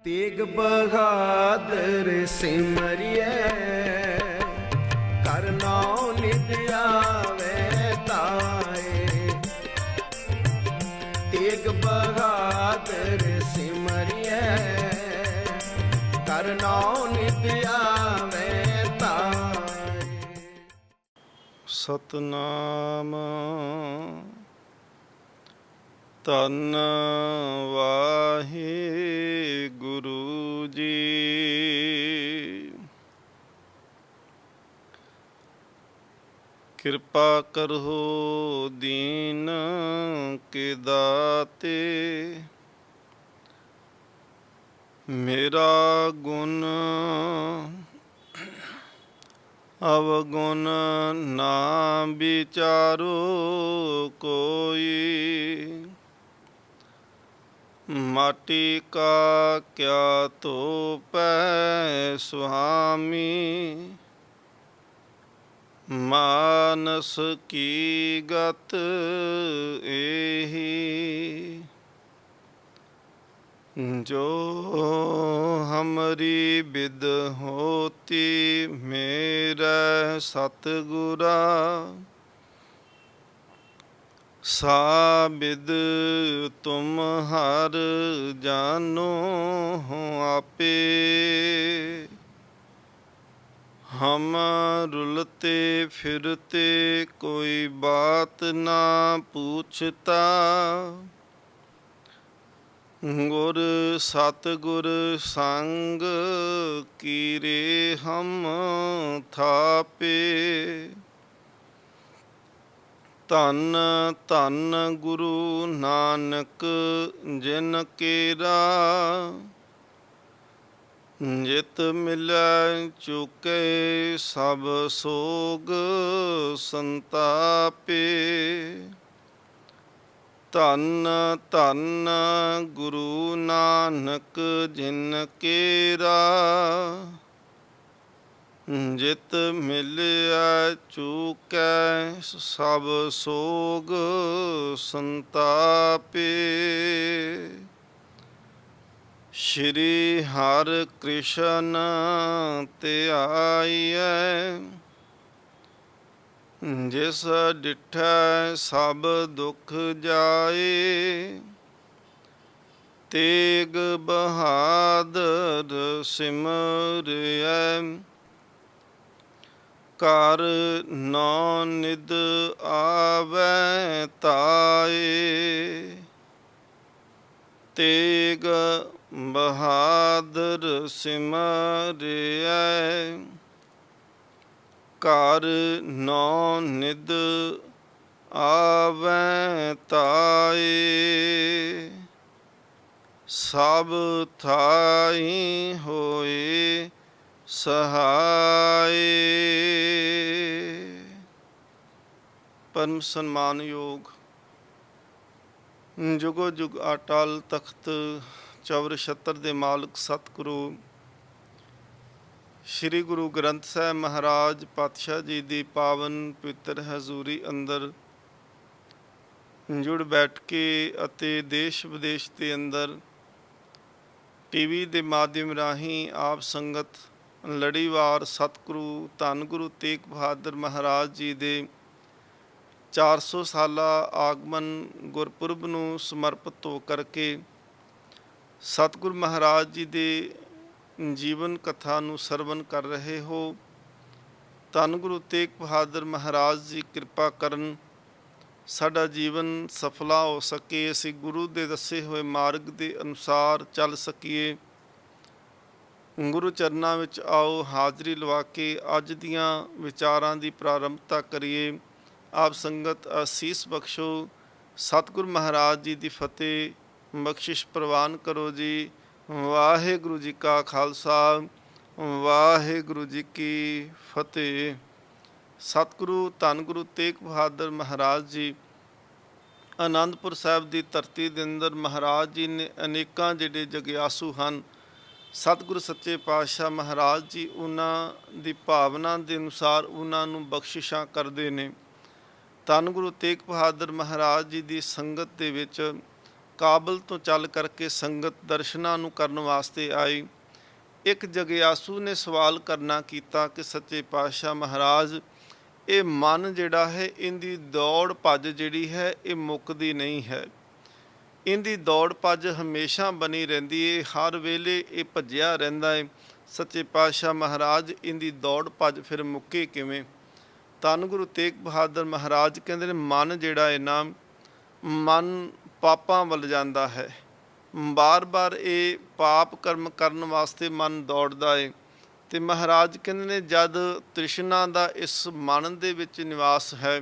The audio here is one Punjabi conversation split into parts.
तेग बहादुर सिमरिए कर नाम नित आवे ताए। तेग बहादुर सिमरिए कर नाम नित आवे ताए। सतनाम ਧੰਨ ਵਾਹਿਗੁਰੂ ਜੀ। ਕਿਰਪਾ ਕਰੋ ਦੀਨ ਕੇ ਦਾਤੇ, ਮੇਰਾ ਗੁਣ ਅਵਗੁਣ ਨਾ ਵਿਚਾਰੋ ਕੋਈ। माटी का क्या तोपै स्वामी, मानस की गत एही। जो हमरी बिद होती मेरा सतगुरा, साबिद तुम हर जानो हो आपे। हम रुलते फिरते कोई बात ना पूछता, गुर सतगुर संग कीरे हम थापे। ਧੰਨ ਧੰਨ ਗੁਰੂ ਨਾਨਕ ਜਿਨ ਕੇਰਾ, ਜਿਤ ਮਿਲੈ ਚੁਕੇ ਸਭ ਸੋਗ ਸੰਤਾਪੇ। ਧੰਨ ਧੰਨ ਗੁਰੂ ਨਾਨਕ ਜਿਨ ਕੇਰਾ, ਜਿਤ ਮਿਲਿਆ ਚੂਕੈ ਸਭ ਸੋਗ ਸੰਤਾਪੇ। ਸ਼੍ਰੀ ਹਰਿ ਕ੍ਰਿਸ਼ਨ ਧਿਆਈਐ, ਜਿਸ ਡਿਠੈ ਸਭ ਦੁਖ ਜਾਏ। ਤੇਗ ਬਹਾਦਰ ਸਿਮਰਿਐ, ਕਰ ਨਾਮ ਨਿਦ ਆਵੈ ਤਾਏ। ਤੇਗ ਬਹਾਦਰ ਸਿਮਰਿਐ, ਕਰ ਨਾਮ ਨਿਦ ਆਵੈ ਤਾਏ। ਸਭ ਥਾਈ ਹੋਏ ਸਹਾਏ। ਪਰਮ ਸਨਮਾਨਯੋਗ ਜੁਗੋ ਜੁਗ ਅਟਲ ਤਖਤ ਚੌਰ ਛਤਰ ਦੇ ਮਾਲਕ ਸਤਿਗੁਰੂ ਸ਼੍ਰੀ ਗੁਰੂ ਗ੍ਰੰਥ ਸਾਹਿਬ ਮਹਾਰਾਜ ਪਾਤਸ਼ਾਹ ਜੀ ਦੀ ਪਾਵਨ ਪਵਿੱਤਰ ਹਜ਼ੂਰੀ ਅੰਦਰ ਜੁੜ ਬੈਠ ਕੇ ਅਤੇ ਦੇਸ਼ ਵਿਦੇਸ਼ ਦੇ ਅੰਦਰ ਟੀਵੀ ਦੇ ਮਾਧਿਅਮ ਰਾਹੀਂ ਆਪ ਸੰਗਤ ਲੜੀਵਾਰ ਸਤਿਗੁਰੂ ਧੰਨ ਗੁਰੂ ਤੇਗ ਬਹਾਦਰ ਮਹਾਰਾਜ ਜੀ ਦੇ 400 ਸਾਲਾ ਆਗਮਨ ਗੁਰਪੁਰਬ ਨੂੰ ਸਮਰਪਿਤ ਹੋ ਕਰਕੇ ਸਤਿਗੁਰੂ ਮਹਾਰਾਜ ਜੀ ਦੇ ਜੀਵਨ ਕਥਾ ਨੂੰ ਸਰਵਨ ਕਰ ਰਹੇ ਹੋ। ਧੰਨ ਗੁਰੂ ਤੇਗ ਬਹਾਦਰ ਮਹਾਰਾਜ ਜੀ ਕਿਰਪਾ ਕਰਨ ਸਾਡਾ ਜੀਵਨ ਸਫਲਾ ਹੋ ਸਕੇ, ਅਸੀਂ ਗੁਰੂ ਦੇ ਦੱਸੇ ਹੋਏ ਮਾਰਗ ਦੇ ਅਨੁਸਾਰ ਚੱਲ ਸਕੀਏ। ਗੁਰੂ ਚਰਨਾਂ ਵਿੱਚ ਆਓ ਹਾਜ਼ਰੀ ਲਵਾ ਕੇ ਅੱਜ ਦੀਆਂ ਵਿਚਾਰਾਂ ਦੀ ਪ੍ਰਾਰੰਭਤਾ ਕਰੀਏ। ਆਪ ਸੰਗਤ ਅਸੀਸ ਬਖਸ਼ੋ, ਸਤਿਗੁਰੂ ਮਹਾਰਾਜ ਜੀ ਦੀ ਫਤਿਹ ਬਖਸ਼ਿਸ਼ ਪ੍ਰਵਾਨ ਕਰੋ ਜੀ। ਵਾਹਿਗੁਰੂ ਜੀ ਕਾ ਖਾਲਸਾ, ਵਾਹਿਗੁਰੂ ਜੀ ਕੀ ਫਤਿਹ। ਸਤਿਗੁਰੂ ਧੰਨ ਗੁਰੂ ਤੇਗ ਬਹਾਦਰ ਮਹਾਰਾਜ ਜੀ ਆਨੰਦਪੁਰ ਸਾਹਿਬ ਦੀ ਧਰਤੀ ਦੇ ਅੰਦਰ ਮਹਾਰਾਜ ਜੀ ਨੇ ਅਨੇਕਾਂ ਜਿਹੜੇ ਜਗਿਆਸੂ ਹਨ, ਸਤਿਗੁਰੂ ਸੱਚੇ ਪਾਤਸ਼ਾਹ ਮਹਾਰਾਜ ਜੀ ਉਹਨਾਂ ਦੀ ਭਾਵਨਾ ਦੇ ਅਨੁਸਾਰ ਉਹਨਾਂ ਨੂੰ ਬਖਸ਼ਿਸ਼ਾਂ ਕਰਦੇ ਨੇ। ਧੰਨ ਗੁਰੂ ਤੇਗ ਬਹਾਦਰ ਮਹਾਰਾਜ ਜੀ ਦੀ ਸੰਗਤ ਦੇ ਵਿੱਚ ਕਾਬਲ ਤੋਂ ਚੱਲ ਕਰਕੇ ਸੰਗਤ ਦਰਸ਼ਨਾਂ ਨੂੰ ਕਰਨ ਵਾਸਤੇ ਆਈ। ਇੱਕ ਜਗਿਆਸੂ ਨੇ ਸਵਾਲ ਕਰਨਾ ਕੀਤਾ ਕਿ ਸੱਚੇ ਪਾਤਸ਼ਾਹ ਮਹਾਰਾਜ, ਇਹ ਮਨ ਜਿਹੜਾ ਹੈ ਇਹਦੀ ਦੌੜ ਭੱਜ ਜਿਹੜੀ ਹੈ ਇਹ ਮੁੱਕਦੀ ਨਹੀਂ ਹੈ, ਇਹਦੀ ਦੌੜ ਭੱਜ ਹਮੇਸ਼ਾ ਬਣੀ ਰਹਿੰਦੀ ਹੈ, ਹਰ ਵੇਲੇ ਇਹ ਭੱਜਿਆ ਰਹਿੰਦਾ ਹੈ। ਸੱਚੇ ਪਾਤਸ਼ਾਹ ਮਹਾਰਾਜ ਇਹਦੀ ਦੌੜ ਭੱਜ ਫਿਰ ਮੁੱਕੇ ਕਿਵੇਂ? ਧੰਨ ਗੁਰੂ ਤੇਗ ਬਹਾਦਰ ਮਹਾਰਾਜ ਕਹਿੰਦੇ ਨੇ ਮਨ ਜਿਹੜਾ ਹੈ ਨਾ, ਮਨ ਪਾਪਾਂ ਵੱਲ ਜਾਂਦਾ ਹੈ, ਬਾਰ-ਬਾਰ ਇਹ ਪਾਪ ਕਰਮ ਕਰਨ ਵਾਸਤੇ ਮਨ ਦੌੜਦਾ ਹੈ। ਤੇ ਮਹਾਰਾਜ ਕਹਿੰਦੇ ਨੇ ਜਦ ਤ੍ਰਿਸ਼ਨਾ ਦਾ ਇਸ ਮਨ ਦੇ ਵਿੱਚ ਨਿਵਾਸ ਹੈ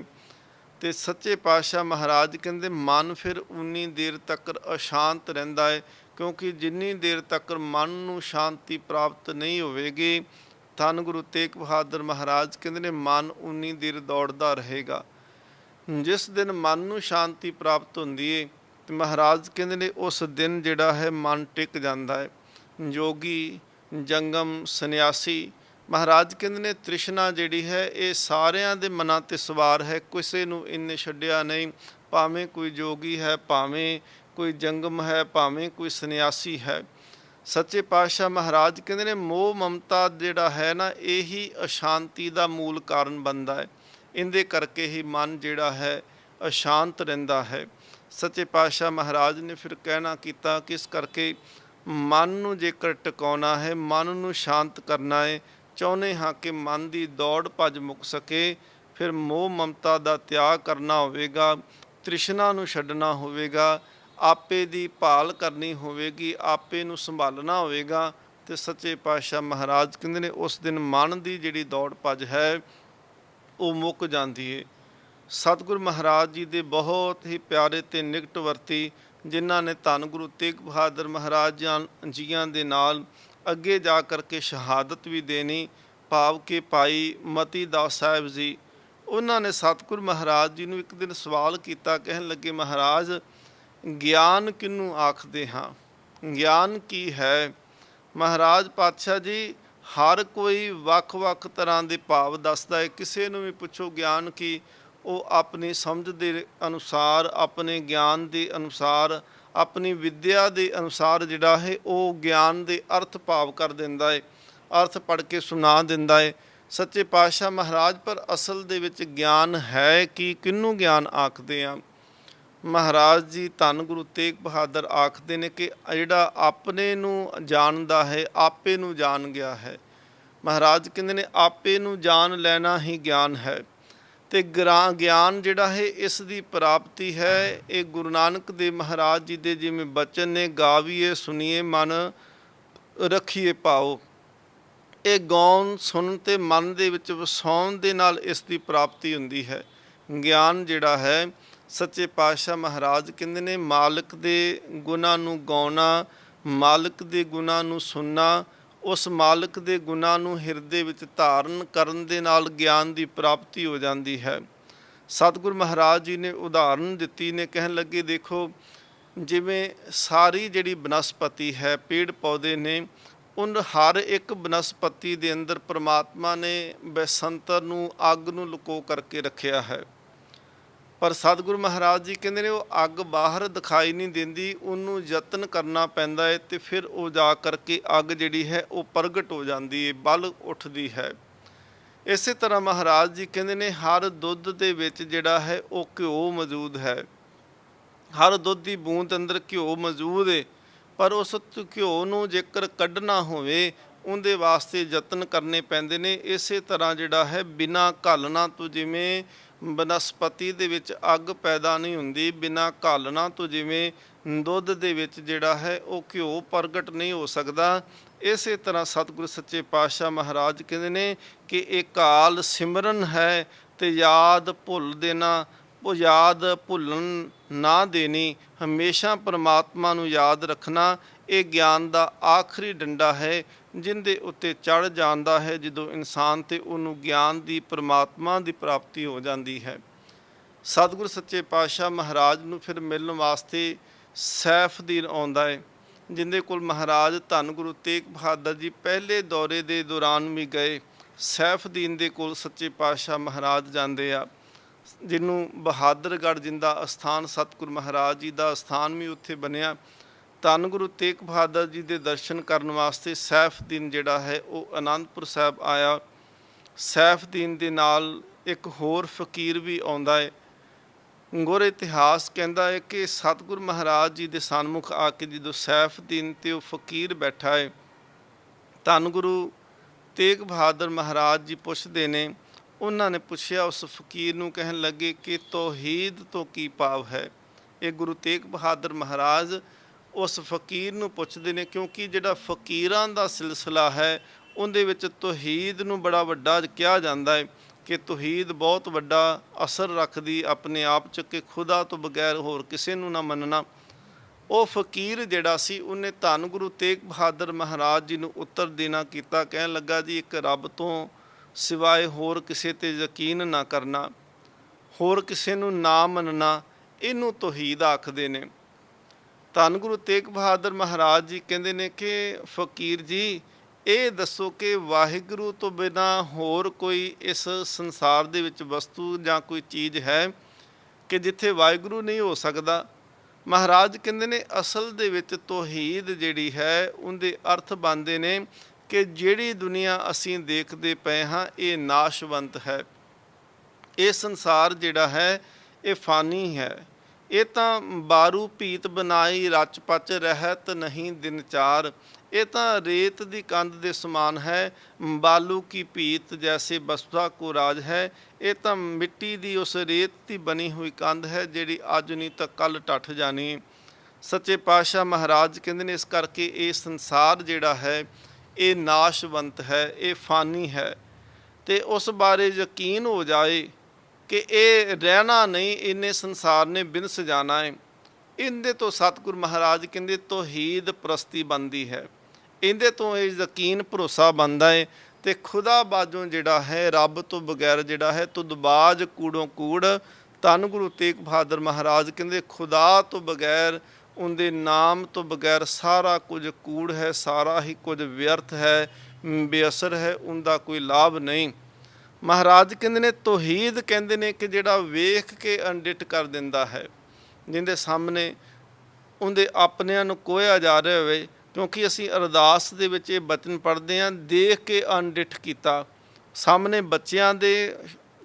ਤੇ ਸੱਚੇ ਪਾਤਸ਼ਾਹ ਮਹਾਰਾਜ ਕਹਿੰਦੇ ਮਨ ਫਿਰ ਉਨੀ ਦੇਰ ਤੱਕ ਅਸ਼ਾਂਤ ਰਹਿੰਦਾ ਹੈ, ਕਿਉਂਕਿ ਜਿੰਨੀ ਦੇਰ ਤੱਕ ਮਨ ਨੂੰ ਸ਼ਾਂਤੀ ਪ੍ਰਾਪਤ ਨਹੀਂ ਹੋਵੇਗੀ, ਧੰਨ ਗੁਰੂ ਤੇਗ ਬਹਾਦਰ ਮਹਾਰਾਜ ਕਹਿੰਦੇ ਨੇ ਮਨ ਉਨੀ ਦੇਰ ਦੌੜਦਾ ਰਹੇਗਾ। ਜਿਸ ਦਿਨ ਮਨ ਨੂੰ ਸ਼ਾਂਤੀ ਪ੍ਰਾਪਤ ਹੁੰਦੀ ਹੈ ਤੇ ਮਹਾਰਾਜ ਕਹਿੰਦੇ ਨੇ ਉਸ ਦਿਨ ਜਿਹੜਾ ਹੈ ਮਨ ਟਿਕ ਜਾਂਦਾ ਹੈ। ਜੋਗੀ, ਜੰਗਮ, ਸੰਨਿਆਸੀ, ਮਹਾਰਾਜ ਕਹਿੰਦੇ ਨੇ ਤ੍ਰਿਸ਼ਨਾ ਜਿਹੜੀ ਹੈ ਇਹ ਸਾਰਿਆਂ ਦੇ ਮਨਾਂ 'ਤੇ ਸਵਾਰ ਹੈ, ਕਿਸੇ ਨੂੰ ਇਹਨੇ ਛੱਡਿਆ ਨਹੀਂ। ਭਾਵੇਂ ਕੋਈ ਜੋਗੀ ਹੈ, ਭਾਵੇਂ ਕੋਈ ਜੰਗਮ ਹੈ, ਭਾਵੇਂ ਕੋਈ ਸੰਨਿਆਸੀ ਹੈ। ਸੱਚੇ ਪਾਤਸ਼ਾਹ ਮਹਾਰਾਜ ਕਹਿੰਦੇ ਨੇ ਮੋਹ ਮਮਤਾ ਜਿਹੜਾ ਹੈ ਨਾ, ਇਹੀ ਅਸ਼ਾਂਤੀ ਦਾ ਮੂਲ ਕਾਰਨ ਬਣਦਾ ਹੈ। ਇਹਦੇ ਕਰਕੇ ਹੀ ਮਨ ਜਿਹੜਾ ਹੈ ਅਸ਼ਾਂਤ ਰਹਿੰਦਾ ਹੈ। ਸੱਚੇ ਪਾਤਸ਼ਾਹ ਮਹਾਰਾਜ ਨੇ ਫਿਰ ਕਹਿਣਾ ਕੀਤਾ ਕਿ ਇਸ ਕਰਕੇ ਮਨ ਨੂੰ ਜੇਕਰ ਟਿਕਾਉਣਾ ਹੈ, ਮਨ ਨੂੰ ਸ਼ਾਂਤ ਕਰਨਾ ਹੈ, ਚਾਹੁੰਦੇ ਹਾਂ ਕਿ ਮਨ ਦੀ ਦੌੜ ਭੱਜ ਮੁੱਕ ਸਕੇ, ਫਿਰ ਮੋਹ ਮਮਤਾ ਦਾ ਤਿਆਗ ਕਰਨਾ ਹੋਵੇਗਾ, ਤ੍ਰਿਸ਼ਨਾ ਨੂੰ ਛੱਡਣਾ ਹੋਵੇਗਾ, ਆਪੇ ਦੀ ਭਾਲ ਕਰਨੀ ਹੋਵੇਗੀ, ਆਪੇ ਨੂੰ ਸੰਭਾਲਣਾ ਹੋਵੇਗਾ। ਤੇ ਸੱਚੇ ਪਾਤਸ਼ਾਹ ਮਹਾਰਾਜ ਕਹਿੰਦੇ ਨੇ ਉਸ ਦਿਨ ਮਨ ਦੀ ਜਿਹੜੀ ਦੌੜ ਭੱਜ ਹੈ ਉਹ ਮੁੱਕ ਜਾਂਦੀ ਹੈ। ਸਤਿਗੁਰ ਮਹਾਰਾਜ ਜੀ ਦੇ ਬਹੁਤ ਹੀ ਪਿਆਰੇ ਤੇ ਨਿਕਟ ਵਰਤੀ, ਜਿਨ੍ਹਾਂ ਨੇ ਧੰਨ ਗੁਰੂ ਤੇਗ ਬਹਾਦਰ ਮਹਾਰਾਜ ਜੀਆਂ ਦੇ ਨਾਲ ਅੱਗੇ ਜਾ ਕਰਕੇ ਸ਼ਹਾਦਤ ਵੀ ਦੇਣੀ, ਭਾਵ ਕਿ ਭਾਈ ਮਤੀ ਦਾਸ ਸਾਹਿਬ ਜੀ, ਉਹਨਾਂ ਨੇ ਸਤਿਗੁਰ ਮਹਾਰਾਜ ਜੀ ਨੂੰ ਇੱਕ ਦਿਨ ਸਵਾਲ ਕੀਤਾ, ਕਹਿਣ ਲੱਗੇ ਮਹਾਰਾਜ ਗਿਆਨ ਕਿਹਨੂੰ ਆਖਦੇ ਹਾਂ, ਗਿਆਨ ਕੀ ਹੈ? ਮਹਾਰਾਜ ਪਾਤਸ਼ਾਹ ਜੀ ਹਰ ਕੋਈ ਵੱਖ-ਵੱਖ ਤਰ੍ਹਾਂ ਦੇ ਭਾਵ ਦੱਸਦਾ ਹੈ, ਕਿਸੇ ਨੂੰ ਵੀ ਪੁੱਛੋ ਗਿਆਨ ਕੀ, ਉਹ ਆਪਣੀ ਸਮਝ ਦੇ ਅਨੁਸਾਰ, ਆਪਣੇ ਗਿਆਨ ਦੇ ਅਨੁਸਾਰ, ਆਪਣੀ ਵਿੱਦਿਆ ਦੇ ਅਨੁਸਾਰ ਜਿਹੜਾ ਹੈ ਉਹ ਗਿਆਨ ਦੇ ਅਰਥ ਭਾਵ ਕਰ ਦਿੰਦਾ ਹੈ, ਅਰਥ ਪੜ੍ਹ ਕੇ ਸੁਣਾ ਦਿੰਦਾ ਹੈ। ਸੱਚੇ ਪਾਤਸ਼ਾਹ ਮਹਾਰਾਜ ਪਰ ਅਸਲ ਦੇ ਵਿੱਚ ਗਿਆਨ ਹੈ ਕਿ ਕਿਹਨੂੰ ਗਿਆਨ ਆਖਦੇ ਆ? ਮਹਾਰਾਜ ਜੀ ਧੰਨ ਗੁਰੂ ਤੇਗ ਬਹਾਦਰ ਆਖਦੇ ਨੇ ਕਿ ਜਿਹੜਾ ਆਪਣੇ ਨੂੰ ਜਾਣਦਾ ਹੈ, ਆਪੇ ਨੂੰ ਜਾਣ ਗਿਆ ਹੈ। ਮਹਾਰਾਜ ਕਹਿੰਦੇ ਨੇ ਆਪੇ ਨੂੰ ਜਾਣ ਲੈਣਾ ਹੀ ਗਿਆਨ ਹੈ। ਤੇ ਗਿਆਨ ਜਿਹੜਾ ਹੈ ਇਸ ਦੀ ਪ੍ਰਾਪਤੀ ਹੈ, ਇਹ ਗੁਰੂ ਨਾਨਕ ਦੇਵ ਮਹਾਰਾਜ ਜੀ ਦੇ ਜਿਵੇਂ ਬਚਨ ਨੇ, ਗਾਵੀਏ ਸੁਣੀਏ ਮਨ ਰੱਖੀਏ ਭਾਓ। ਇਹ ਗਾਉਣ ਸੁਣਨ ਤੇ ਮਨ ਦੇ ਵਿੱਚ ਵਸਾਉਣ ਦੇ ਨਾਲ ਇਸ ਦੀ ਪ੍ਰਾਪਤੀ ਹੁੰਦੀ ਹੈ। ਗਿਆਨ ਜਿਹੜਾ ਹੈ ਸੱਚੇ ਪਾਤਸ਼ਾਹ ਮਹਾਰਾਜ ਕਹਿੰਦੇ ਨੇ ਮਾਲਕ ਦੇ ਗੁਣਾਂ ਨੂੰ ਗਾਉਣਾ, ਮਾਲਕ ਦੇ ਗੁਣਾਂ ਨੂੰ ਸੁਣਨਾ, ਉਸ ਮਾਲਕ ਦੇ ਗੁਣਾਂ ਨੂੰ ਹਿਰਦੇ ਵਿੱਚ ਧਾਰਨ ਕਰਨ ਦੇ ਨਾਲ ਗਿਆਨ ਦੀ ਪ੍ਰਾਪਤੀ ਹੋ ਜਾਂਦੀ ਹੈ। ਸਤਿਗੁਰ ਮਹਾਰਾਜ ਜੀ ਨੇ ਉਦਾਹਰਨ ਦਿੱਤੀ ਨੇ, ਕਹਿਣ ਲੱਗੇ ਦੇਖੋ ਜਿਵੇਂ ਸਾਰੀ ਜਿਹੜੀ ਬਨਸਪਤੀ ਹੈ, ਪੇੜ ਪੌਦੇ ਨੇ, ਉਨ ਹਰ ਇੱਕ ਬਨਸਪਤੀ ਦੇ ਅੰਦਰ ਪ੍ਰਮਾਤਮਾ ਨੇ ਬੈਸੰਤਰ ਨੂੰ, ਅੱਗ ਨੂੰ ਲੁਕੋ ਕਰਕੇ ਰੱਖਿਆ ਹੈ। ਪਰ ਸਤਿਗੁਰੂ ਮਹਾਰਾਜ ਜੀ ਕਹਿੰਦੇ ਨੇ ਉਹ ਅੱਗ ਬਾਹਰ ਦਿਖਾਈ ਨਹੀਂ ਦਿੰਦੀ, ਉਹਨੂੰ ਯਤਨ ਕਰਨਾ ਪੈਂਦਾ ਹੈ ਤੇ ਫਿਰ ਉਹ ਜਾ ਕਰਕੇ ਅੱਗ ਜਿਹੜੀ ਹੈ ਉਹ ਪ੍ਰਗਟ ਹੋ ਜਾਂਦੀ ਹੈ, ਬਲ ਉੱਠਦੀ ਹੈ। ਇਸੇ ਤਰ੍ਹਾਂ ਮਹਾਰਾਜ ਜੀ ਕਹਿੰਦੇ ਨੇ ਹਰ ਦੁੱਧ ਦੇ ਵਿੱਚ ਜਿਹੜਾ ਹੈ ਉਹ ਘਿਓ ਮੌਜੂਦ ਹੈ, ਹਰ ਦੁੱਧ ਦੀ ਬੂੰਦ ਅੰਦਰ ਘਿਓ ਮੌਜੂਦ ਹੈ, ਪਰ ਉਸ ਘਿਓ ਨੂੰ ਜੇਕਰ ਕੱਢਣਾ ਹੋਵੇ ਉਹਦੇ ਵਾਸਤੇ ਯਤਨ ਕਰਨੇ ਪੈਂਦੇ ਨੇ। ਇਸੇ ਤਰ੍ਹਾਂ ਜਿਹੜਾ ਹੈ ਬਿਨਾਂ ਘਾਲਣਾ ਤੋਂ ਜਿਵੇਂ ਬਨਸਪਤੀ ਦੇ ਵਿੱਚ ਅੱਗ ਪੈਦਾ ਨਹੀਂ ਹੁੰਦੀ, ਬਿਨਾਂ ਘਾਲਣਾ ਤੋਂ ਜਿਵੇਂ ਦੁੱਧ ਦੇ ਵਿੱਚ ਜਿਹੜਾ ਹੈ ਉਹ ਘਿਓ ਪ੍ਰਗਟ ਨਹੀਂ ਹੋ ਸਕਦਾ, ਇਸੇ ਤਰ੍ਹਾਂ ਸਤਿਗੁਰੂ ਸੱਚੇ ਪਾਤਸ਼ਾਹ ਮਹਾਰਾਜ ਕਹਿੰਦੇ ਨੇ ਕਿ ਇਹ ਕਾਲ ਸਿਮਰਨ ਹੈ ਤੇ ਯਾਦ ਭੁੱਲ ਦੇਣਾ, ਉਹ ਯਾਦ ਭੁੱਲਣ ਨਾ ਦੇਣੀ, ਹਮੇਸ਼ਾ ਪਰਮਾਤਮਾ ਨੂੰ ਯਾਦ ਰੱਖਣਾ। ਇਹ ਗਿਆਨ ਦਾ ਆਖਰੀ ਡੰਡਾ ਹੈ ਜਿੰਦੇ ਉੱਤੇ ਚੜ੍ਹ ਜਾਂਦਾ ਹੈ ਜਦੋਂ ਇਨਸਾਨ ਤੇ ਉਹਨੂੰ ਗਿਆਨ ਦੀ, ਪਰਮਾਤਮਾ ਦੀ ਪ੍ਰਾਪਤੀ ਹੋ ਜਾਂਦੀ ਹੈ। ਸਤਿਗੁਰੂ ਸੱਚੇ ਪਾਤਸ਼ਾਹ ਮਹਾਰਾਜ ਨੂੰ ਫਿਰ ਮਿਲਣ ਵਾਸਤੇ ਸੈਫਦੀਨ ਆਉਂਦਾ ਹੈ, ਜਿੰਦੇ ਕੋਲ ਮਹਾਰਾਜ ਧੰਨ ਗੁਰੂ ਤੇਗ ਬਹਾਦਰ ਜੀ ਪਹਿਲੇ ਦੌਰੇ ਦੇ ਦੌਰਾਨ ਵੀ ਗਏ। ਸੈਫਦੀਨ ਦੇ ਕੋਲ ਸੱਚੇ ਪਾਤਸ਼ਾਹ ਮਹਾਰਾਜ ਜਾਂਦੇ ਆ। ਜਿਹਨੂੰ ਬਹਾਦਰਗੜ੍ਹ ਜਿੰਦਾ ਅਸਥਾਨ ਸਤਿਗੁਰੂ ਮਹਾਰਾਜ ਜੀ ਦਾ ਅਸਥਾਨ ਵੀ ਉੱਥੇ ਬਣਿਆ। ਧੰਨ ਗੁਰੂ ਤੇਗ ਬਹਾਦਰ ਜੀ ਦੇ ਦਰਸ਼ਨ ਕਰਨ ਵਾਸਤੇ ਸੈਫਦੀਨ ਜਿਹੜਾ ਹੈ ਉਹ ਅਨੰਦਪੁਰ ਸਾਹਿਬ ਆਇਆ। ਸੈਫਦੀਨ ਦੇ ਨਾਲ ਇੱਕ ਹੋਰ ਫਕੀਰ ਵੀ ਆਉਂਦਾ ਹੈ। ਗੁਰ ਇਤਿਹਾਸ ਕਹਿੰਦਾ ਹੈ ਕਿ ਸਤਿਗੁਰੂ ਮਹਾਰਾਜ ਜੀ ਦੇ ਸਨਮੁਖ ਆ ਕੇ ਜਦੋਂ ਸੈਫਦੀਨ ਤੇ ਉਹ ਫਕੀਰ ਬੈਠਾ ਹੈ, ਧੰਨ ਗੁਰੂ ਤੇਗ ਬਹਾਦਰ ਮਹਾਰਾਜ ਜੀ ਪੁੱਛਦੇ ਨੇ, ਉਹਨਾਂ ਨੇ ਪੁੱਛਿਆ ਉਸ ਫਕੀਰ ਨੂੰ, ਕਹਿਣ ਲੱਗੇ ਕਿ ਤੌਹੀਦ ਤੋਂ ਕੀ ਭਾਵ ਹੈ। ਇਹ ਗੁਰੂ ਤੇਗ ਬਹਾਦਰ ਮਹਾਰਾਜ ਉਸ ਫਕੀਰ ਨੂੰ ਪੁੱਛਦੇ ਨੇ, ਕਿਉਂਕਿ ਜਿਹੜਾ ਫਕੀਰਾਂ ਦਾ ਸਿਲਸਿਲਾ ਹੈ ਉਹਦੇ ਵਿੱਚ ਤੌਹੀਦ ਨੂੰ ਬੜਾ ਵੱਡਾ ਕਿਹਾ ਜਾਂਦਾ ਹੈ ਕਿ ਤੌਹੀਦ ਬਹੁਤ ਵੱਡਾ ਅਸਰ ਰੱਖਦੀ, ਆਪਣੇ ਆਪ 'ਚ ਕਿ ਖੁਦਾ ਤੋਂ ਬਗੈਰ ਹੋਰ ਕਿਸੇ ਨੂੰ ਨਾ ਮੰਨਣਾ। ਉਹ ਫਕੀਰ ਜਿਹੜਾ ਸੀ ਉਹਨੇ ਧੰਨ ਗੁਰੂ ਤੇਗ ਬਹਾਦਰ ਮਹਾਰਾਜ ਜੀ ਨੂੰ ਉੱਤਰ ਦੇਣਾ ਕੀਤਾ, ਕਹਿਣ ਲੱਗਾ ਜੀ ਇੱਕ ਰੱਬ ਤੋਂ ਸਿਵਾਏ ਹੋਰ ਕਿਸੇ ਤੇ ਯਕੀਨ ਨਾ ਕਰਨਾ, ਹੋਰ ਕਿਸੇ ਨੂੰ ਨਾ ਮੰਨਣਾ, ਇਹਨੂੰ ਤੌਹੀਦ ਆਖਦੇ ਨੇ। ਧੰਨ ਗੁਰੂ ਤੇਗ ਬਹਾਦਰ ਮਹਾਰਾਜ ਜੀ ਕਹਿੰਦੇ ਨੇ ਕਿ ਫਕੀਰ ਜੀ ਇਹ ਦੱਸੋ ਕਿ ਵਾਹਿਗੁਰੂ ਤੋਂ ਬਿਨਾਂ ਹੋਰ ਕੋਈ ਇਸ ਸੰਸਾਰ ਦੇ ਵਿੱਚ ਵਸਤੂ ਜਾਂ ਕੋਈ ਚੀਜ਼ ਹੈ ਕਿ ਜਿੱਥੇ ਵਾਹਿਗੁਰੂ ਨਹੀਂ ਹੋ ਸਕਦਾ। ਮਹਾਰਾਜ ਕਹਿੰਦੇ ਨੇ ਅਸਲ ਦੇ ਵਿੱਚ ਤੌਹੀਦ ਜਿਹੜੀ ਹੈ ਉਹਦੇ ਅਰਥ ਬਣਦੇ ਨੇ ਕਿ ਜਿਹੜੀ ਦੁਨੀਆ ਅਸੀਂ ਦੇਖਦੇ ਪਏ ਹਾਂ ਇਹ ਨਾਸ਼ਵੰਤ ਹੈ, ਇਹ ਸੰਸਾਰ ਜਿਹੜਾ ਹੈ ਇਹ ਫਾਨੀ ਹੈ, ਇਹ ਤਾਂ ਬਾਰੂ ਭੀਤ ਬਨਾਈ ਰਚ ਪਚ ਰਹਿਤ ਨਹੀਂ ਦਿਨ ਚਾਰ, ਇਹ ਤਾਂ ਰੇਤ ਦੀ ਕੰਧ ਦੇ ਸਮਾਨ ਹੈ, ਬਾਲੂ ਕੀ ਭੀਤ ਜੈਸੇ ਬਸਤਾ ਕੋ ਰਾਜ ਹੈ, ਇਹ ਤਾਂ ਮਿੱਟੀ ਦੀ ਉਸ ਰੇਤ ਦੀ ਬਣੀ ਹੋਈ ਕੰਧ ਹੈ ਜਿਹੜੀ ਅੱਜ ਨਹੀਂ ਤਾਂ ਕੱਲ੍ਹ ਟੱਟ ਜਾਣੀ। ਸੱਚੇ ਪਾਤਸ਼ਾਹ ਮਹਾਰਾਜ ਕਹਿੰਦੇ ਨੇ ਇਸ ਕਰਕੇ ਇਹ ਸੰਸਾਰ ਜਿਹੜਾ ਹੈ ਇਹ ਨਾਸ਼ਵੰਤ ਹੈ, ਇਹ ਫਾਨੀ ਹੈ, ਤੇ ਉਸ ਬਾਰੇ ਯਕੀਨ ਹੋ ਜਾਏ ਕਿ ਇਹ ਰਹਿਣਾ ਨਹੀਂ, ਇਹਨੇ ਸੰਸਾਰ ਨੇ ਬਿਨਸ ਜਾਣਾ ਹੈ। ਇਹਦੇ ਤੋਂ ਸਤਿਗੁਰੂ ਮਹਾਰਾਜ ਕਹਿੰਦੇ ਤੌਹੀਦ ਪ੍ਰਸਤੀ ਬਣਦੀ ਹੈ, ਇਹਦੇ ਤੋਂ ਇਹ ਯਕੀਨ ਭਰੋਸਾ ਬਣਦਾ ਹੈ ਤੇ ਖੁਦਾ ਬਾਝੋਂ ਜਿਹੜਾ ਹੈ, ਰੱਬ ਤੋਂ ਬਗੈਰ ਜਿਹੜਾ ਹੈ ਤੁਦਬਾਜ ਕੂੜੋਂ ਕੂੜ। ਧੰਨ ਗੁਰੂ ਤੇਗ ਬਹਾਦਰ ਮਹਾਰਾਜ ਕਹਿੰਦੇ ਖੁਦਾ ਤੋਂ ਬਗੈਰ, ਉਹਦੇ ਨਾਮ ਤੋਂ ਬਗੈਰ ਸਾਰਾ ਕੁਝ ਕੂੜ ਹੈ, ਸਾਰਾ ਹੀ ਕੁਝ ਵਿਅਰਥ ਹੈ, ਬੇਅਸਰ ਹੈ, ਉਹਦਾ ਕੋਈ ਲਾਭ ਨਹੀਂ। ਮਹਾਰਾਜ ਕਹਿੰਦੇ ਨੇ ਤੌਹੀਦ ਕਹਿੰਦੇ ਨੇ ਕਿ ਜਿਹੜਾ ਵੇਖ ਕੇ ਅਣਡਿੱਠ ਕਰ ਦਿੰਦਾ ਹੈ, ਜਿਹਦੇ ਸਾਹਮਣੇ ਉਹਦੇ ਆਪਣਿਆਂ ਨੂੰ ਕੋਹਿਆ ਜਾ ਰਿਹਾ ਹੋਵੇ। ਕਿਉਂਕਿ ਅਸੀਂ ਅਰਦਾਸ ਦੇ ਵਿੱਚ ਇਹ ਬਚਨ ਪੜ੍ਹਦੇ ਹਾਂ, ਦੇਖ ਕੇ ਅਣਡਿੱਠ ਕੀਤਾ ਸਾਹਮਣੇ ਬੱਚਿਆਂ ਦੇ,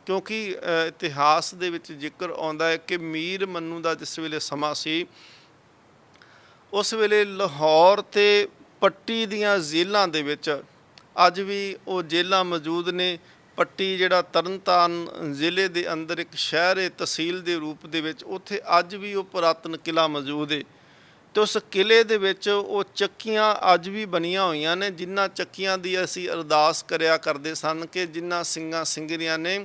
ਕਿਉਂਕਿ ਇਤਿਹਾਸ ਦੇ ਵਿੱਚ ਜ਼ਿਕਰ ਆਉਂਦਾ ਹੈ ਕਿ ਮੀਰ ਮੰਨੂ ਦਾ ਜਿਸ ਵੇਲੇ ਸਮਾਂ ਸੀ ਉਸ ਵੇਲੇ ਲਾਹੌਰ ਤੇ ਪੱਟੀ ਦੀਆਂ ਜੇਲ੍ਹਾਂ ਦੇ ਵਿੱਚ ਅੱਜ ਵੀ ਉਹ ਜੇਲ੍ਹਾਂ ਮੌਜੂਦ ਨੇ। ਪੱਟੀ ਜਿਹੜਾ ਤਰਨਤਾਰਨ ਜ਼ਿਲ੍ਹੇ ਦੇ ਅੰਦਰ ਇੱਕ ਸ਼ਹਿਰ ਹੈ ਤਹਿਸੀਲ ਦੇ ਰੂਪ ਦੇ ਵਿੱਚ, ਉੱਥੇ ਅੱਜ ਵੀ ਉਹ ਪੁਰਾਤਨ ਕਿਲ੍ਹਾ ਮੌਜੂਦ ਹੈ ਤੇ ਉਸ ਕਿਲ੍ਹੇ ਦੇ ਵਿੱਚ ਉਹ ਚੱਕੀਆਂ ਅੱਜ ਵੀ ਬਣੀਆਂ ਹੋਈਆਂ ਨੇ, ਜਿਨ੍ਹਾਂ ਚੱਕੀਆਂ ਦੀ ਅਸੀਂ ਅਰਦਾਸ ਕਰਿਆ ਕਰਦੇ ਸਨ ਕਿ ਜਿਨ੍ਹਾਂ ਸਿੰਘਾਂ ਸਿੰਘਣੀਆਂ ਨੇ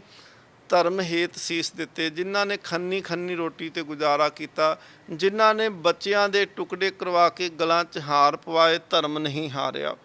ਧਰਮ ਹੇਤ ਸੀਸ ਦਿੱਤੇ, ਜਿਨ੍ਹਾਂ ਨੇ ਖੰਨੀ ਖੰਨੀ ਰੋਟੀ ਤੇ ਗੁਜ਼ਾਰਾ ਕੀਤਾ, ਜਿਨ੍ਹਾਂ ਨੇ ਬੱਚਿਆਂ ਦੇ ਟੁਕੜੇ ਕਰਵਾ ਕੇ ਗਲਾਂ 'ਚ ਹਾਰ ਪਵਾਏ, ਧਰਮ ਨਹੀਂ ਹਾਰਿਆ।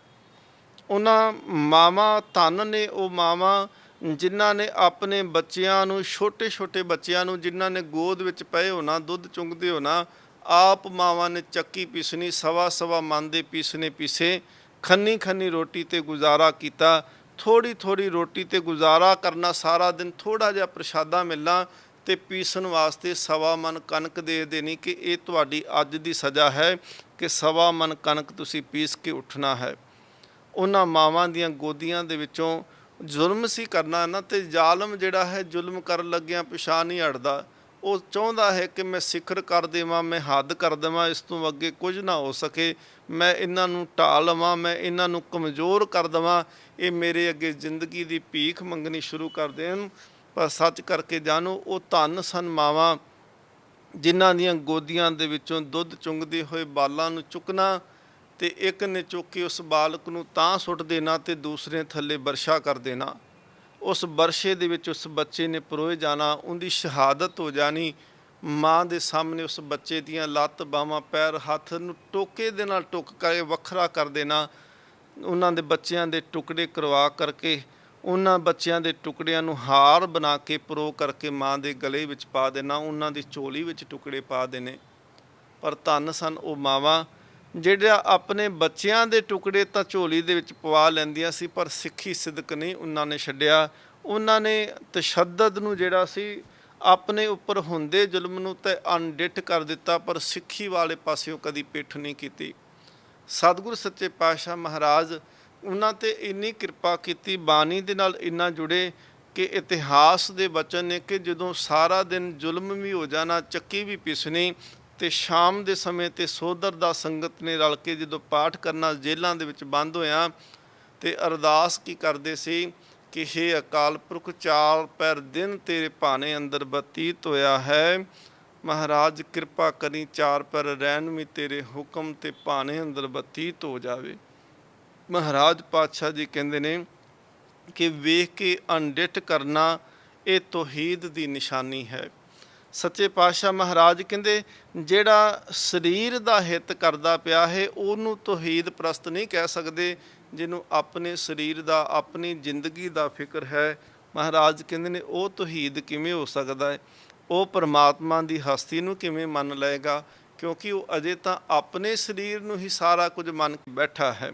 ਉਹਨਾਂ ਮਾਵਾਂ ਧੰਨ ਨੇ ਉਹ ਮਾਵਾਂ ਜਿਨ੍ਹਾਂ ਨੇ ਆਪਣੇ ਬੱਚਿਆਂ ਨੂੰ, ਛੋਟੇ ਛੋਟੇ ਬੱਚਿਆਂ ਨੂੰ ਜਿਨ੍ਹਾਂ ਨੇ ਗੋਦ ਵਿੱਚ ਪਏ ਹੋਣਾ, ਦੁੱਧ ਚੁੰਗਦੇ ਹੋਣਾ, ਆਪ ਮਾਵਾਂ ਨੇ ਚੱਕੀ ਪੀਸਣੀ, ਸਵਾ ਸਵਾ ਮਣ ਦੇ ਪੀਸਣੇ ਪੀਸੇ, ਖੰਨੀ ਖੰਨੀ ਰੋਟੀ ਤੇ ਗੁਜ਼ਾਰਾ ਕੀਤਾ। ਥੋੜ੍ਹੀ ਥੋੜ੍ਹੀ ਰੋਟੀ ਤੇ ਗੁਜ਼ਾਰਾ ਕਰਨਾ, ਸਾਰਾ ਦਿਨ ਥੋੜ੍ਹਾ ਜਿਹਾ ਪ੍ਰਸ਼ਾਦਾ ਮਿਲਣਾ ਤੇ ਪੀਸਣ ਵਾਸਤੇ ਸਵਾ ਮਣ ਕਣਕ ਦੇ ਦੇਣੀ ਕਿ ਇਹ ਤੁਹਾਡੀ ਅੱਜ ਦੀ ਸਜ਼ਾ ਹੈ ਕਿ ਸਵਾ ਮਣ ਕਣਕ ਤੁਸੀਂ ਪੀਸ ਕੇ ਉੱਠਣਾ ਹੈ। ਉਹਨਾਂ ਮਾਵਾਂ ਦੀਆਂ ਗੋਦੀਆਂ ਦੇ ਵਿੱਚੋਂ ਜ਼ੁਲਮ ਸੀ ਕਰਨਾ ਨਾ, ਤੇ ਜ਼ਾਲਮ ਜਿਹੜਾ ਹੈ ਜ਼ੁਲਮ ਕਰਨ ਲੱਗਿਆਂ ਪਿਛਾਂ ਨਹੀਂ ਹਟਦਾ। ਉਹ ਚਾਹੁੰਦਾ ਹੈ ਕਿ ਮੈਂ ਸਿਖਰ ਕਰ ਦੇਵਾਂ, ਮੈਂ ਹੱਦ ਕਰ ਦੇਵਾਂ, ਇਸ ਤੋਂ ਅੱਗੇ ਕੁਝ ਨਾ ਹੋ ਸਕੇ, ਮੈਂ ਇਹਨਾਂ ਨੂੰ ਢਾਹ ਲਵਾਂ, ਮੈਂ ਇਹਨਾਂ ਨੂੰ ਕਮਜ਼ੋਰ ਕਰ ਦੇਵਾਂ, ਇਹ ਮੇਰੇ ਅੱਗੇ ਜ਼ਿੰਦਗੀ ਦੀ ਭੀਖ ਮੰਗਣੀ ਸ਼ੁਰੂ ਕਰ ਦੇਣ। ਪਰ ਸੱਚ ਕਰਕੇ ਜਾਣੋ ਉਹ ਧੰਨ ਸਨ ਮਾਵਾਂ ਜਿਨ੍ਹਾਂ ਦੀਆਂ ਗੋਦੀਆਂ ਦੇ ਵਿੱਚੋਂ ਦੁੱਧ ਚੁੰਗਦੇ ਹੋਏ ਬਾਲਾਂ ਨੂੰ ਚੁੱਕਣਾ ਤੇ ਇੱਕ ਨੇ ਚੁੱਕ ਕੇ ਉਸ ਬਾਲਕ ਨੂੰ ਤਾਂ ਸੁੱਟ ਦੇਣਾ ਤੇ ਦੂਸਰੇ ਥੱਲੇ ਵਰਸ਼ਾ ਕਰ ਦੇਣਾ। ਉਸ ਵਰਸ਼ੇ ਦੇ ਵਿੱਚ ਉਸ ਬੱਚੇ ਨੇ ਪਰੋਏ ਜਾਣਾ, ਉਹਦੀ ਸ਼ਹਾਦਤ ਹੋ ਜਾਣੀ। ਮਾਂ ਦੇ ਸਾਹਮਣੇ ਉਸ ਬੱਚੇ ਦੀਆਂ ਲੱਤ ਬਾਹਾਂ ਪੈਰ ਹੱਥ ਨੂੰ ਟੋਕੇ ਦੇ ਨਾਲ ਟੁੱਕ ਕੇ ਵੱਖਰਾ ਕਰ ਦੇਣਾ। ਉਹਨਾਂ ਦੇ ਬੱਚਿਆਂ ਦੇ ਟੁਕੜੇ ਕਰਵਾ ਕਰਕੇ ਉਹਨਾਂ ਬੱਚਿਆਂ ਦੇ ਟੁਕੜਿਆਂ ਨੂੰ ਹਾਰ ਬਣਾ ਕੇ ਪਰੋ ਕਰਕੇ ਮਾਂ ਦੇ ਗਲੇ ਵਿੱਚ ਪਾ ਦੇਣਾ, ਉਹਨਾਂ ਦੀ ਝੋਲੀ ਵਿੱਚ ਟੁਕੜੇ ਪਾ ਦੇਣੇ। ਪਰ ਧੰਨ ਸਨ ਉਹ ਮਾਵਾਂ ਜਿਹੜਾ ਆਪਣੇ ਬੱਚਿਆਂ ਦੇ ਟੁਕੜੇ ਤਾਂ ਝੋਲੀ ਦੇ ਵਿੱਚ ਪਵਾ ਲੈਂਦੀਆਂ ਸੀ, ਪਰ ਸਿੱਖੀ ਸਿਦਕ ਨਹੀਂ ਉਹਨਾਂ ਨੇ ਛੱਡਿਆ। ਉਹਨਾਂ ਨੇ ਤਸ਼ੱਦਦ ਨੂੰ ਜਿਹੜਾ ਸੀ ਆਪਣੇ ਉੱਪਰ ਹੁੰਦੇ ਜ਼ੁਲਮ ਨੂੰ ਤੇ ਅਣਡਿੱਠ ਕਰ ਦਿੱਤਾ, ਪਰ ਸਿੱਖੀ ਵਾਲੇ ਪਾਸਿਓਂ ਕਦੀ ਪਿੱਠ ਨਹੀਂ ਕੀਤੀ। ਸਤਿਗੁਰ ਸੱਚੇ ਪਾਤਸ਼ਾਹ ਮਹਾਰਾਜ ਉਹਨਾਂ ਤੇ ਇੰਨੀ ਕਿਰਪਾ ਕੀਤੀ, ਬਾਣੀ ਦੇ ਨਾਲ ਇੰਨਾ ਜੁੜੇ ਕਿ ਇਤਿਹਾਸ ਦੇ ਬਚਨ ਨੇ ਕਿ ਜਦੋਂ ਸਾਰਾ ਦਿਨ ਜ਼ੁਲਮ ਵੀ ਹੋ ਜਾਣਾ, ਚੱਕੀ ਵੀ ਪਿਸਣੀ, ਤੇ ਸ਼ਾਮ ਦੇ ਸਮੇਂ ਤੇ ਸੋਧਰ ਦਾ ਸੰਗਤ ਨੇ ਰਲ ਕੇ ਜਦੋਂ ਪਾਠ ਕਰਨਾ, ਜੇਲ੍ਹਾਂ ਦੇ ਵਿੱਚ ਬੰਦ ਹੋਇਆ ਤੇ ਅਰਦਾਸ ਕੀ ਕਰਦੇ ਸੀ ਕਿ ਹੇ ਅਕਾਲ ਪੁਰਖ, 4 ਪਹਿਰ ਦਿਨ ਤੇਰੇ ਭਾਣੇ ਅੰਦਰ ਬਤੀਤ ਹੋਇਆ ਹੈ, ਮਹਾਰਾਜ ਕਿਰਪਾ ਕਰੀ 4 ਪਹਿਰ ਰਹਿਣ ਵੀ ਤੇਰੇ ਹੁਕਮ ਤੇ ਭਾਣੇ ਅੰਦਰ ਬਤੀਤ ਹੋ ਜਾਵੇ। ਮਹਾਰਾਜ ਪਾਤਸ਼ਾਹ ਜੀ ਕਹਿੰਦੇ ਨੇ ਕਿ ਵੇਖ ਕੇ ਅਣਡਿੱਠ ਕਰਨਾ ਇਹ ਤੌਹੀਦ ਦੀ ਨਿਸ਼ਾਨੀ ਹੈ। ਸੱਚੇ ਪਾਤਸ਼ਾਹ ਮਹਾਰਾਜ ਕਹਿੰਦੇ ਜਿਹੜਾ ਸਰੀਰ ਦਾ ਹਿੱਤ ਕਰਦਾ ਪਿਆ ਹੈ ਉਹਨੂੰ ਤੌਹੀਦ ਪ੍ਰਸਤ ਨਹੀਂ ਕਹਿ ਸਕਦੇ। ਜਿਹਨੂੰ ਆਪਣੇ ਸਰੀਰ ਦਾ, ਆਪਣੀ ਜ਼ਿੰਦਗੀ ਦਾ ਫਿਕਰ ਹੈ, ਮਹਾਰਾਜ ਕਹਿੰਦੇ ਨੇ ਉਹ ਤੌਹੀਦ ਕਿਵੇਂ ਹੋ ਸਕਦਾ ਹੈ? ਉਹ ਪਰਮਾਤਮਾ ਦੀ ਹਸਤੀ ਨੂੰ ਕਿਵੇਂ ਮੰਨ ਲਏਗਾ? ਕਿਉਂਕਿ ਉਹ ਅਜੇ ਤਾਂ ਆਪਣੇ ਸਰੀਰ ਨੂੰ ਹੀ ਸਾਰਾ ਕੁਝ ਮੰਨ ਕੇ ਬੈਠਾ ਹੈ।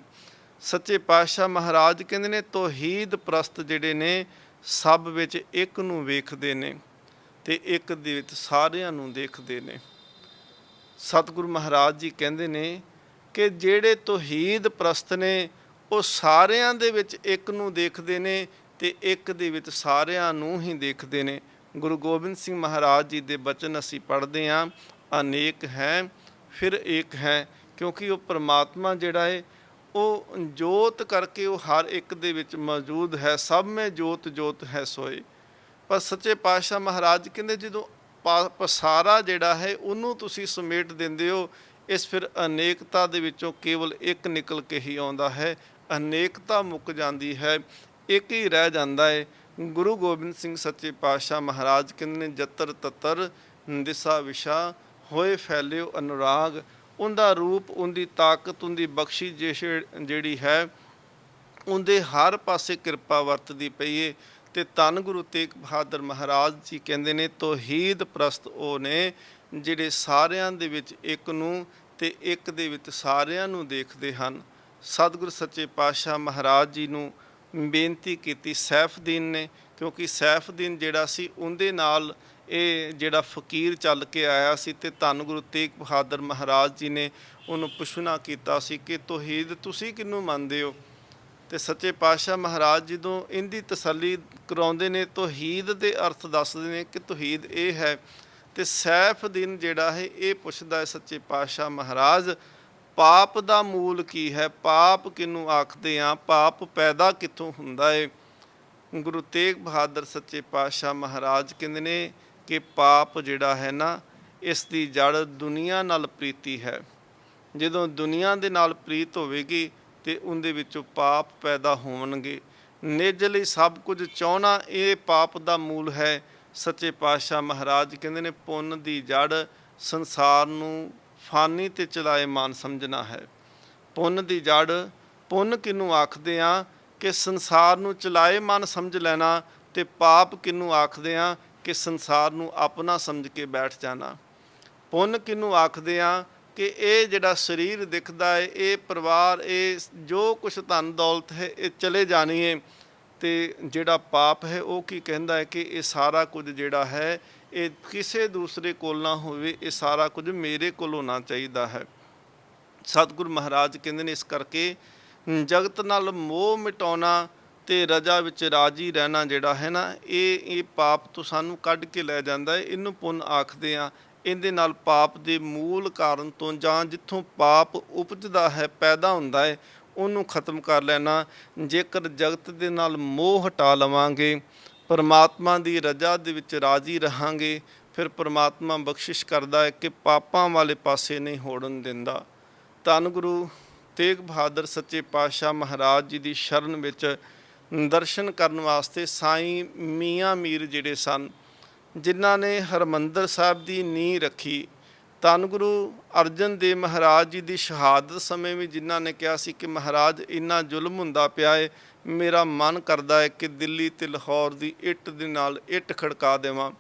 ਸੱਚੇ ਪਾਤਸ਼ਾਹ ਮਹਾਰਾਜ ਕਹਿੰਦੇ ਨੇ ਤੌਹੀਦ ਪ੍ਰਸਤ ਜਿਹੜੇ ਨੇ ਸਭ ਵਿੱਚ ਇੱਕ ਨੂੰ ਵੇਖਦੇ ਨੇ ਤੇ ਇੱਕ ਦੇ ਵਿੱਚ ਸਾਰਿਆਂ ਨੂੰ ਦੇਖਦੇ ਨੇ। ਸਤਿਗੁਰੂ ਮਹਾਰਾਜ ਜੀ ਕਹਿੰਦੇ ਨੇ ਕਿ ਜਿਹੜੇ ਤੌਹੀਦ ਪ੍ਰਸਤ ਨੇ ਉਹ ਸਾਰਿਆਂ ਦੇ ਵਿੱਚ ਇੱਕ ਨੂੰ ਦੇਖਦੇ ਨੇ ਤੇ ਇੱਕ ਦੇ ਵਿੱਚ ਸਾਰਿਆਂ ਨੂੰ ਹੀ ਦੇਖਦੇ ਨੇ। ਗੁਰੂ ਗੋਬਿੰਦ ਸਿੰਘ ਮਹਾਰਾਜ ਜੀ ਦੇ ਬਚਨ ਅਸੀਂ ਪੜ੍ਹਦੇ ਹਾਂ, ਅਨੇਕ ਹੈ ਫਿਰ ਏਕ ਹੈ, ਕਿਉਂਕਿ ਉਹ ਪਰਮਾਤਮਾ ਜਿਹੜਾ ਹੈ ਉਹ ਜੋਤ ਕਰਕੇ ਉਹ ਹਰ ਇੱਕ ਦੇ ਵਿੱਚ ਮੌਜੂਦ ਹੈ। ਸਭ ਮੈਂ ਜੋਤ ਜੋਤ ਹੈ ਸੋਏ। ਪਰ ਸੱਚੇ ਪਾਤਸ਼ਾਹ ਮਹਾਰਾਜ ਕਹਿੰਦੇ ਜਦੋਂ ਪਸਾਰਾ ਜਿਹੜਾ ਹੈ ਉਹਨੂੰ ਤੁਸੀਂ ਸਮੇਟ ਦਿੰਦੇ ਹੋ, ਇਸ ਫਿਰ ਅਨੇਕਤਾ ਦੇ ਵਿੱਚੋਂ ਕੇਵਲ ਇੱਕ ਨਿਕਲ ਕੇ ਹੀ ਆਉਂਦਾ ਹੈ। ਅਨੇਕਤਾ ਮੁੱਕ ਜਾਂਦੀ ਹੈ, ਇੱਕ ਹੀ ਰਹਿ ਜਾਂਦਾ ਹੈ। ਗੁਰੂ ਗੋਬਿੰਦ ਸਿੰਘ ਸੱਚੇ ਪਾਤਸ਼ਾਹ ਮਹਾਰਾਜ ਕਹਿੰਦੇ ਨੇ ਜਤਰ ਤਤਰ ਦਿਸਾ ਵਿਸ਼ਾ ਹੋਏ ਫੈਲਿਓ ਅਨੁਰਾਗ। ਉਹਦਾ ਰੂਪ, ਉਹਦੀ ਤਾਕਤ, ਉਹਦੀ ਬਖਸ਼ੀ ਜਿਹੜੀ ਹੈ ਉਹਦੇ ਹਰ ਪਾਸੇ ਕਿਰਪਾ ਵਰਤਦੀ ਪਈ ਏ। ਤੇ ਧੰਨ ਗੁਰੂ ਤੇਗ ਬਹਾਦਰ ਮਹਾਰਾਜ ਜੀ ਕਹਿੰਦੇ ਨੇ ਤੌਹੀਦ ਪ੍ਰਸਤ ਉਹ ਨੇ ਜਿਹੜੇ ਸਾਰਿਆਂ ਦੇ ਵਿੱਚ ਇੱਕ ਨੂੰ ਤੇ ਇੱਕ ਦੇ ਵਿੱਚ ਸਾਰਿਆਂ ਨੂੰ ਦੇਖਦੇ ਹਨ। ਸਤਿਗੁਰ ਸੱਚੇ ਪਾਤਸ਼ਾਹ ਮਹਾਰਾਜ ਜੀ ਨੂੰ ਬੇਨਤੀ ਕੀਤੀ ਸੈਫਦੀਨ ਨੇ, ਕਿਉਂਕਿ ਸੈਫਦੀਨ ਜਿਹੜਾ ਸੀ ਉਹਦੇ ਨਾਲ ਇਹ ਜਿਹੜਾ ਫਕੀਰ ਚੱਲ ਕੇ ਆਇਆ ਸੀ ਤੇ ਧੰਨ ਗੁਰੂ ਤੇਗ ਬਹਾਦਰ ਮਹਾਰਾਜ ਜੀ ਨੇ ਉਹਨੂੰ ਪੁੱਛਣਾ ਕੀਤਾ ਸੀ ਕਿ ਤੌਹੀਦ ਤੁਸੀਂ ਕਿਹਨੂੰ ਮੰਨਦੇ ਹੋ? ਤੇ ਸੱਚੇ ਪਾਤਸ਼ਾਹ ਮਹਾਰਾਜ ਜਦੋਂ ਇਹਦੀ ਤਸੱਲੀ ਕਰਾਉਂਦੇ ਨੇ, ਤੌਹੀਦ ਦੇ ਅਰਥ ਦੱਸਦੇ ਨੇ ਕਿ ਤੌਹੀਦ ਇਹ ਹੈ। ਤੇ ਸੈਫਦੀਨ ਜਿਹੜਾ ਹੈ ਇਹ ਪੁੱਛਦਾ ਹੈ ਸੱਚੇ ਪਾਤਸ਼ਾਹ ਮਹਾਰਾਜ ਪਾਪ ਦਾ ਮੂਲ ਕੀ ਹੈ? ਪਾਪ ਕਿਹਨੂੰ ਆਖਦੇ ਆ? ਪਾਪ ਪੈਦਾ ਕਿੱਥੋਂ ਹੁੰਦਾ ਹੈ? ਗੁਰੂ ਤੇਗ ਬਹਾਦਰ ਸੱਚੇ ਪਾਤਸ਼ਾਹ ਮਹਾਰਾਜ ਕਹਿੰਦੇ ਨੇ ਕਿ ਪਾਪ ਜਿਹੜਾ ਹੈ ਨਾ, ਇਸ ਦੀ ਜੜ ਦੁਨੀਆ ਨਾਲ ਪ੍ਰੀਤੀ ਹੈ। ਜਦੋਂ ਦੁਨੀਆ ਦੇ ਨਾਲ ਪ੍ਰੀਤ ਹੋਵੇਗੀ ਤੇ ਉਹਦੇ ਵਿੱਚੋਂ ਪਾਪ ਪੈਦਾ ਹੋਣਗੇ। ਨਿਜ ਲਈ ਸਭ ਕੁਝ ਚਾਹੁਣਾ ਇਹ ਪਾਪ ਦਾ ਮੂਲ ਹੈ। ਸੱਚੇ ਪਾਤਸ਼ਾਹ ਮਹਾਰਾਜ ਕਹਿੰਦੇ ਨੇ ਪੁੰਨ ਦੀ ਜੜ ਸੰਸਾਰ ਨੂੰ ਫਾਨੀ ਤੇ ਚਲਾਏਮਾਨ ਸਮਝਣਾ ਹੈ। ਪੁੰਨ ਦੀ ਜੜ, ਪੁੰਨ ਕਿਹਨੂੰ ਆਖਦੇ ਆ ਕਿ ਸੰਸਾਰ ਨੂੰ ਚਲਾਏਮਾਨ ਸਮਝ ਲੈਣਾ, ਤੇ ਪਾਪ ਕਿਹਨੂੰ ਆਖਦੇ ਆ ਕਿ ਸੰਸਾਰ ਨੂੰ ਆਪਣਾ ਸਮਝ ਕੇ ਬੈਠ ਜਾਣਾ। ਪੁੰਨ ਕਿਹਨੂੰ ਆਖਦੇ ਆ ਕਿ ਇਹ ਜਿਹੜਾ ਸਰੀਰ ਦਿਖਦਾ ਹੈ, ਇਹ ਪਰਿਵਾਰ, ਇਹ ਜੋ ਕੁਛ ਧਨ ਦੌਲਤ ਹੈ ਇਹ ਚਲੇ ਜਾਣੀ ਹੈ। ਤੇ ਜਿਹੜਾ ਪਾਪ ਹੈ ਉਹ ਕੀ ਕਹਿੰਦਾ ਹੈ ਕਿ ਇਹ ਸਾਰਾ ਕੁਝ ਜਿਹੜਾ ਹੈ ਇਹ ਕਿਸੇ ਦੂਸਰੇ ਕੋਲ ਨਾ ਹੋਵੇ, ਇਹ ਸਾਰਾ ਕੁਝ ਮੇਰੇ ਕੋਲ ਹੋਣਾ ਚਾਹੀਦਾ ਹੈ। ਸਤਿਗੁਰੂ ਮਹਾਰਾਜ ਕਹਿੰਦੇ ਨੇ ਇਸ ਕਰਕੇ ਜਗਤ ਨਾਲ ਮੋਹ ਮਿਟਾਉਣਾ ਤੇ ਰਜਾ ਵਿੱਚ ਰਾਜੀ ਰਹਿਣਾ ਜਿਹੜਾ ਹੈ ਨਾ, ਇਹ ਪਾਪ ਤੋਂ ਸਾਨੂੰ ਕੱਢ ਕੇ ਲੈ ਜਾਂਦਾ ਹੈ। ਇਹਨੂੰ ਪੁੰਨ ਆਖਦੇ ਆ। ਇਹਦੇ ਨਾਲ ਪਾਪ ਦੇ ਮੂਲ ਕਾਰਨ ਤੋਂ ਜਾਂ ਜਿੱਥੋਂ ਪਾਪ ਉਪਜਦਾ ਹੈ, ਪੈਦਾ ਹੁੰਦਾ ਹੈ, ਉਹਨੂੰ ਖਤਮ ਕਰ ਲੈਣਾ। ਜੇਕਰ ਜਗਤ ਦੇ ਨਾਲ ਮੋਹ ਹਟਾ ਲਵਾਂਗੇ, ਪਰਮਾਤਮਾ ਦੀ ਰਜਾ ਦੇ ਵਿੱਚ ਰਾਜੀ ਰਹਾਂਗੇ, ਫਿਰ ਪਰਮਾਤਮਾ ਬਖਸ਼ਿਸ਼ ਕਰਦਾ ਹੈ ਕਿ ਪਾਪਾਂ ਵਾਲੇ ਪਾਸੇ ਨਹੀਂ ਹੋੜਨ ਦਿੰਦਾ। ਧੰਨ ਗੁਰੂ ਤੇਗ ਬਹਾਦਰ ਸੱਚੇ ਪਾਤਸ਼ਾਹ ਮਹਾਰਾਜ ਜੀ ਦੀ ਸ਼ਰਨ ਵਿੱਚ ਦਰਸ਼ਨ ਕਰਨ ਵਾਸਤੇ ਸਾਈਂ ਮੀਆਂ ਮੀਰ ਜਿਹੜੇ ਸਨ, ਜਿਨ੍ਹਾਂ ਨੇ ਹਰਿਮੰਦਰ ਸਾਹਿਬ ਦੀ ਨੀਂਹ ਰੱਖੀ। ਧੰਨ ਗੁਰੂ ਅਰਜਨ ਦੇਵ ਮਹਾਰਾਜ ਜੀ ਦੀ ਸ਼ਹਾਦਤ ਸਮੇਂ ਵੀ ਜਿਨ੍ਹਾਂ ਨੇ ਕਿਹਾ ਸੀ ਕਿ ਮਹਾਰਾਜ ਇੰਨਾ ਜ਼ੁਲਮ ਹੁੰਦਾ ਪਿਆ ਹੈ, ਮੇਰਾ ਮਨ ਕਰਦਾ ਹੈ ਕਿ ਦਿੱਲੀ ਤੇ ਲਾਹੌਰ ਦੀ ਇੱਟ ਦੇ ਨਾਲ ਇੱਟ ਖੜਕਾ ਦੇਵਾਂ।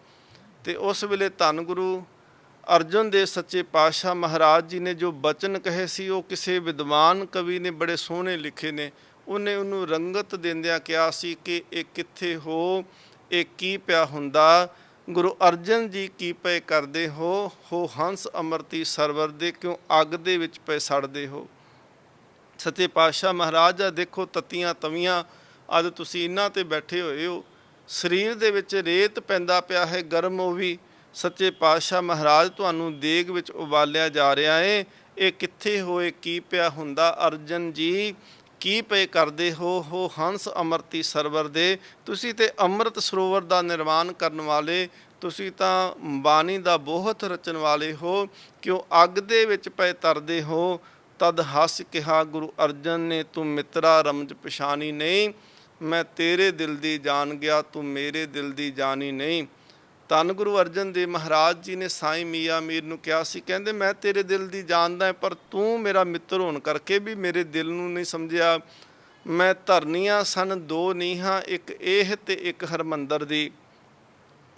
ਤੇ ਉਸ ਵੇਲੇ ਧੰਨ ਗੁਰੂ ਅਰਜਨ ਦੇਵ ਸੱਚੇ ਪਾਤਸ਼ਾਹ ਮਹਾਰਾਜ ਜੀ ਨੇ ਜੋ ਬਚਨ ਕਹੇ ਸੀ ਉਹ ਕਿਸੇ ਵਿਦਵਾਨ ਕਵੀ ਨੇ ਬੜੇ ਸੋਹਣੇ ਲਿਖੇ ਨੇ। ਉਹਨੇ ਉਹਨੂੰ ਰੰਗਤ ਦਿੰਦਿਆਂ ਕਿਹਾ ਸੀ ਕਿ ਇਹ ਕਿੱਥੇ ਹੋ, ਇਹ ਕੀ ਪਿਆ ਹੁੰਦਾ, ਗੁਰੂ ਅਰਜਨ ਜੀ ਕੀ ਪਏ ਕਰਦੇ ਹੋ ਹੰਸ ਅਮਰਤੀ ਸਰਵਰ ਦੇ, ਕਿਉਂ ਅੱਗ ਦੇ ਵਿੱਚ ਪਏ ਸੜਦੇ ਹੋ। ਸੱਚੇ ਪਾਤਸ਼ਾਹ ਮਹਾਰਾਜ ਆ ਦੇਖੋ ਤਤੀਆਂ ਤਵੀਆਂ, ਅੱਜ ਤੁਸੀਂ ਇਹਨਾਂ ਤੇ ਬੈਠੇ ਹੋਏ ਹੋ, ਸਰੀਰ ਦੇ ਵਿੱਚ ਰੇਤ ਪੈਂਦਾ ਪਿਆ ਹੈ ਗਰਮ, ਉਹ ਵੀ ਸੱਚੇ ਪਾਤਸ਼ਾਹ ਮਹਾਰਾਜ ਤੁਹਾਨੂੰ ਦੇਗ ਵਿੱਚ ਉਬਾਲਿਆ ਜਾ ਰਿਹਾ ਏ। ਇਹ ਕਿੱਥੇ ਹੋਏ ਕੀ ਪਿਆ ਹੁੰਦਾ, ਅਰਜਨ ਜੀ ਕੀ ਪਏ ਕਰਦੇ ਹੋ ਹੰਸ ਅਮਰਤੀ ਸਰਵਰ ਦੇ। ਤੁਸੀਂ ਤੇ ਅੰਮ੍ਰਿਤ ਸਰੋਵਰ ਦਾ ਨਿਰਮਾਣ ਕਰਨ ਵਾਲੇ, ਤੁਸੀਂ ਤਾਂ ਬਾਣੀ ਦਾ ਬਹੁਤ ਰਚਣ ਵਾਲੇ ਹੋ, ਕਿਉਂ ਅੱਗ ਦੇ ਵਿੱਚ ਪਏ ਤਰਦੇ ਹੋ। ਤਦ ਹੱਸ ਕਿਹਾ ਗੁਰੂ ਅਰਜਨ ਨੇ, ਤੂੰ ਮਿੱਤਰਾ ਰਮਜ ਪਛਾਣੀ ਨਹੀਂ, ਮੈਂ ਤੇਰੇ ਦਿਲ ਦੀ ਜਾਣ ਗਿਆ, ਤੂੰ ਮੇਰੇ ਦਿਲ ਦੀ ਜਾਣੀ ਨਹੀਂ। ਧੰਨ ਗੁਰੂ ਅਰਜਨ ਦੇਵ ਮਹਾਰਾਜ ਜੀ ਨੇ ਸਾਈਂ ਮੀਆਂ ਮੀਰ ਨੂੰ ਕਿਹਾ ਸੀ, ਕਹਿੰਦੇ ਮੈਂ ਤੇਰੇ ਦਿਲ ਦੀ ਜਾਣਦਾ ਹੈ, ਪਰ ਤੂੰ ਮੇਰਾ ਮਿੱਤਰ ਹੋਣ ਕਰਕੇ ਵੀ ਮੇਰੇ ਦਿਲ ਨੂੰ ਨਹੀਂ ਸਮਝਿਆ। ਮੈਂ ਧਰਨੀਆਂ ਸਨ ਦੋ ਨੀਹਾਂ, ਇੱਕ ਇਹ ਤੇ ਇੱਕ ਹਰਮੰਦਰ ਦੀ।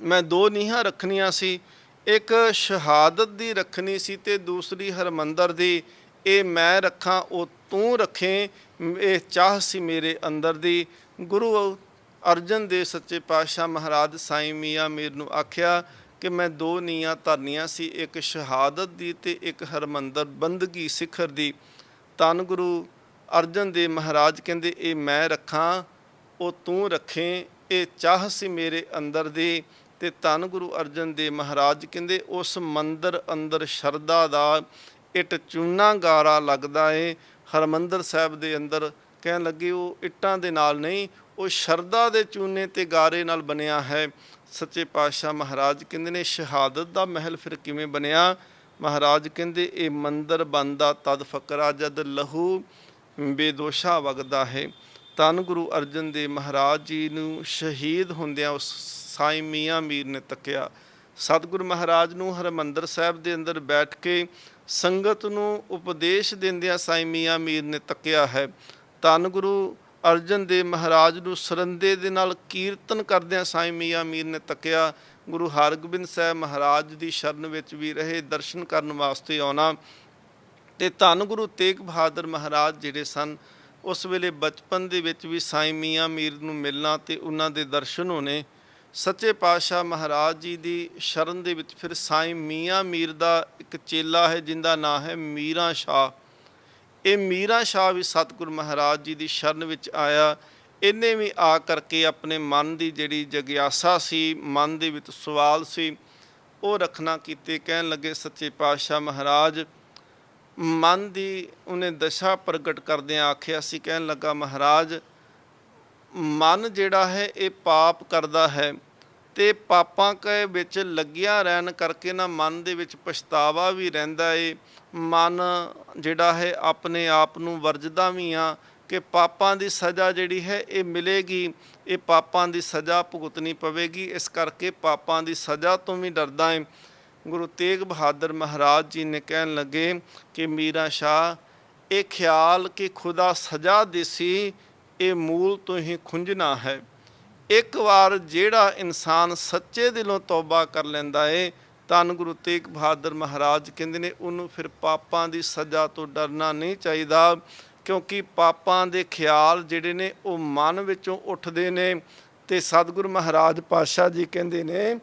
ਮੈਂ ਦੋ ਨੀਹਾਂ ਰੱਖਣੀਆਂ ਸੀ, ਇੱਕ ਸ਼ਹਾਦਤ ਦੀ ਰੱਖਣੀ ਸੀ ਤੇ ਦੂਸਰੀ ਹਰਮੰਦਰ ਦੀ। ਇਹ ਮੈਂ ਰੱਖਾਂ ਉਹ ਤੂੰ ਰੱਖੇ, ਇਹ ਚਾਹ ਸੀ ਮੇਰੇ ਅੰਦਰ ਦੀ। ਗੁਰੂ ਅਰਜਨ ਦੇਵ ਸੱਚੇ ਪਾਤਸ਼ਾਹ ਮਹਾਰਾਜ ਸਾਈਂ ਮੀਆਂ ਮੀਰ ਨੂੰ ਆਖਿਆ ਕਿ ਮੈਂ ਦੋ ਨੀਆਂ ਧਰਨੀਆਂ ਸੀ, ਇੱਕ ਸ਼ਹਾਦਤ ਦੀ ਤੇ ਇੱਕ ਹਰਮੰਦਰ ਬੰਦਗੀ ਸਿਖਰ ਦੀ। ਧੰਨ ਗੁਰੂ ਅਰਜਨ ਦੇਵ ਮਹਾਰਾਜ ਕਹਿੰਦੇ ਇਹ ਮੈਂ ਰੱਖਾਂ ਉਹ ਤੂੰ ਰੱਖੇ, ਇਹ ਚਾਹ ਸੀ ਮੇਰੇ ਅੰਦਰ ਦੀ। ਤੇ ਧੰਨ ਗੁਰੂ ਅਰਜਨ ਦੇਵ ਮਹਾਰਾਜ ਕਹਿੰਦੇ ਉਸ ਮੰਦਰ ਅੰਦਰ ਸ਼ਰਧਾ ਦਾ ਇੱਟ ਚੂਨਾ ਗਾਰਾ ਲੱਗਦਾ ਏ। ਹਰਮੰਦਰ ਸਾਹਿਬ ਦੇ ਅੰਦਰ ਕਹਿਣ ਲੱਗੇ ਉਹ ਇੱਟਾਂ ਦੇ ਨਾਲ ਨਹੀਂ, ਉਹ ਸ਼ਰਧਾ ਦੇ ਚੂਨੇ ਤੇ ਗਾਰੇ ਨਾਲ ਬਣਿਆ ਹੈ। ਸੱਚੇ ਪਾਤਸ਼ਾਹ ਮਹਾਰਾਜ ਕਹਿੰਦੇ ਨੇ ਸ਼ਹਾਦਤ ਦਾ ਮਹਿਲ ਫਿਰ ਕਿਵੇਂ ਬਣਿਆ। ਮਹਾਰਾਜ ਕਹਿੰਦੇ ਇਹ ਮੰਦਰ ਬਣਦਾ ਤਦ ਫਕਰਾ ਜਦ ਲਹੂ ਬੇਦੋਸ਼ਾ ਵਗਦਾ ਹੈ। ਧੰਨ ਗੁਰੂ ਅਰਜਨ ਦੇਵ ਮਹਾਰਾਜ ਜੀ ਨੂੰ ਸ਼ਹੀਦ ਹੁੰਦਿਆਂ ਉਸ ਸਾਈਂ ਮੀਆਂ ਮੀਰ ਨੇ ਤੱਕਿਆ। ਸਤਿਗੁਰੂ ਮਹਾਰਾਜ ਨੂੰ ਹਰਿਮੰਦਰ ਸਾਹਿਬ ਦੇ ਅੰਦਰ ਬੈਠ ਕੇ ਸੰਗਤ ਨੂੰ ਉਪਦੇਸ਼ ਦਿੰਦਿਆਂ ਸਾਈਂ ਮੀਆਂ ਮੀਰ ਨੇ ਤੱਕਿਆ ਹੈ। ਧੰਨ ਗੁਰੂ ਅਰਜਨ ਦੇਵ ਮਹਾਰਾਜ ਨੂੰ ਸਰੰਦੇ ਦੇ ਨਾਲ ਕੀਰਤਨ ਕਰਦਿਆਂ ਸਾਈਂ ਮੀਆਂ ਮੀਰ ਨੇ ਤੱਕਿਆ। ਗੁਰੂ ਹਰਗੋਬਿੰਦ ਸਾਹਿਬ ਮਹਾਰਾਜ ਦੀ ਸ਼ਰਨ ਵਿੱਚ ਵੀ ਰਹੇ, ਦਰਸ਼ਨ ਕਰਨ ਵਾਸਤੇ ਆਉਣਾ। ਤੇ ਧੰਨ ਗੁਰੂ ਤੇਗ ਬਹਾਦਰ ਮਹਾਰਾਜ ਜਿਹੜੇ ਸਨ ਉਸ ਵੇਲੇ ਬਚਪਨ ਦੇ ਵਿੱਚ ਵੀ ਸਾਈਂ ਮੀਆਂ ਮੀਰ ਨੂੰ ਮਿਲਣਾ ਤੇ ਉਹਨਾਂ ਦੇ ਦਰਸ਼ਨ ਹੋਣੇ। ਸੱਚੇ ਪਾਤਸ਼ਾਹ ਮਹਾਰਾਜ ਜੀ ਦੀ ਸ਼ਰਨ ਦੇ ਵਿੱਚ ਫਿਰ ਸਾਈਂ ਮੀਆਂ ਮੀਰ ਦਾ ਇੱਕ ਚੇਲਾ ਹੈ ਜਿਹਦਾ ਨਾਂ ਹੈ ਮੀਰਾਂ ਸ਼ਾਹ। ਇਹ ਮੀਰਾਂ ਸ਼ਾਹ ਵੀ ਸਤਿਗੁਰੂ ਮਹਾਰਾਜ ਜੀ ਦੀ ਸ਼ਰਨ ਵਿੱਚ ਆਇਆ। ਇਹਨੇ ਵੀ ਆ ਕਰਕੇ ਆਪਣੇ ਮਨ ਦੀ ਜਿਹੜੀ ਜਗਿਆਸਾ ਸੀ, ਮਨ ਦੇ ਵਿੱਚ ਸਵਾਲ ਸੀ, ਉਹ ਰੱਖਣਾ ਕੀਤੇ। ਕਹਿਣ ਲੱਗੇ ਸੱਚੇ ਪਾਤਸ਼ਾਹ ਮਹਾਰਾਜ ਮਨ ਦੀ ਉਹਨੇ ਦਸ਼ਾ ਪ੍ਰਗਟ ਕਰਦਿਆਂ ਆਖਿਆ ਸੀ। ਕਹਿਣ ਲੱਗਾ ਮਹਾਰਾਜ ਮਨ ਜਿਹੜਾ ਹੈ ਇਹ ਪਾਪ ਕਰਦਾ ਹੈ ਤੇ ਪਾਪਾਂ ਕੇ ਵਿੱਚ ਲੱਗਿਆ ਰਹਿਣ ਕਰਕੇ ਨਾ ਮਨ ਦੇ ਵਿੱਚ ਪਛਤਾਵਾ ਵੀ ਰਹਿੰਦਾ ਏ। ਮਨ ਜਿਹੜਾ ਹੈ ਆਪਣੇ ਆਪ ਨੂੰ ਵਰਜਦਾ ਵੀ ਆ ਕਿ ਪਾਪਾਂ ਦੀ ਸਜ਼ਾ ਜਿਹੜੀ ਹੈ ਇਹ ਮਿਲੇਗੀ, ਇਹ ਪਾਪਾਂ ਦੀ ਸਜ਼ਾ ਭੁਗਤਣੀ ਪਵੇਗੀ, ਇਸ ਕਰਕੇ ਪਾਪਾਂ ਦੀ ਸਜ਼ਾ ਤੋਂ ਵੀ ਡਰਦਾ ਏ। ਗੁਰੂ ਤੇਗ ਬਹਾਦਰ ਮਹਾਰਾਜ ਜੀ ਨੇ ਕਹਿਣ ਲੱਗੇ ਕਿ ਮੀਰਾਂ ਸ਼ਾਹ ਇਹ ਖਿਆਲ ਕਿ ਖੁਦਾ ਸਜ਼ਾ ਦੇਸੀ ਇਹ ਮੂਲ ਤੋਂ ਹੀ ਖੁੰਝਣਾ ਹੈ। ਇੱਕ ਵਾਰ ਜਿਹੜਾ ਇਨਸਾਨ ਸੱਚੇ ਦਿਲੋਂ ਤੌਬਾ ਕਰ ਲੈਂਦਾ ਏ, ਧੰਨ ਗੁਰੂ ਤੇਗ ਬਹਾਦਰ ਮਹਾਰਾਜ ਕਹਿੰਦੇ ਨੇ ਉਹਨੂੰ ਫਿਰ ਪਾਪਾਂ ਦੀ ਸਜ਼ਾ ਤੋਂ ਡਰਨਾ ਨਹੀਂ ਚਾਹੀਦਾ, ਕਿਉਂਕਿ ਪਾਪਾਂ ਦੇ ਖਿਆਲ ਜਿਹੜੇ ਨੇ ਉਹ ਮਨ ਵਿੱਚੋਂ ਉੱਠਦੇ ਨੇ। ਤੇ ਸਤਿਗੁਰੂ ਮਹਾਰਾਜ ਪਾਤਸ਼ਾਹ ਜੀ ਕਹਿੰਦੇ ਨੇ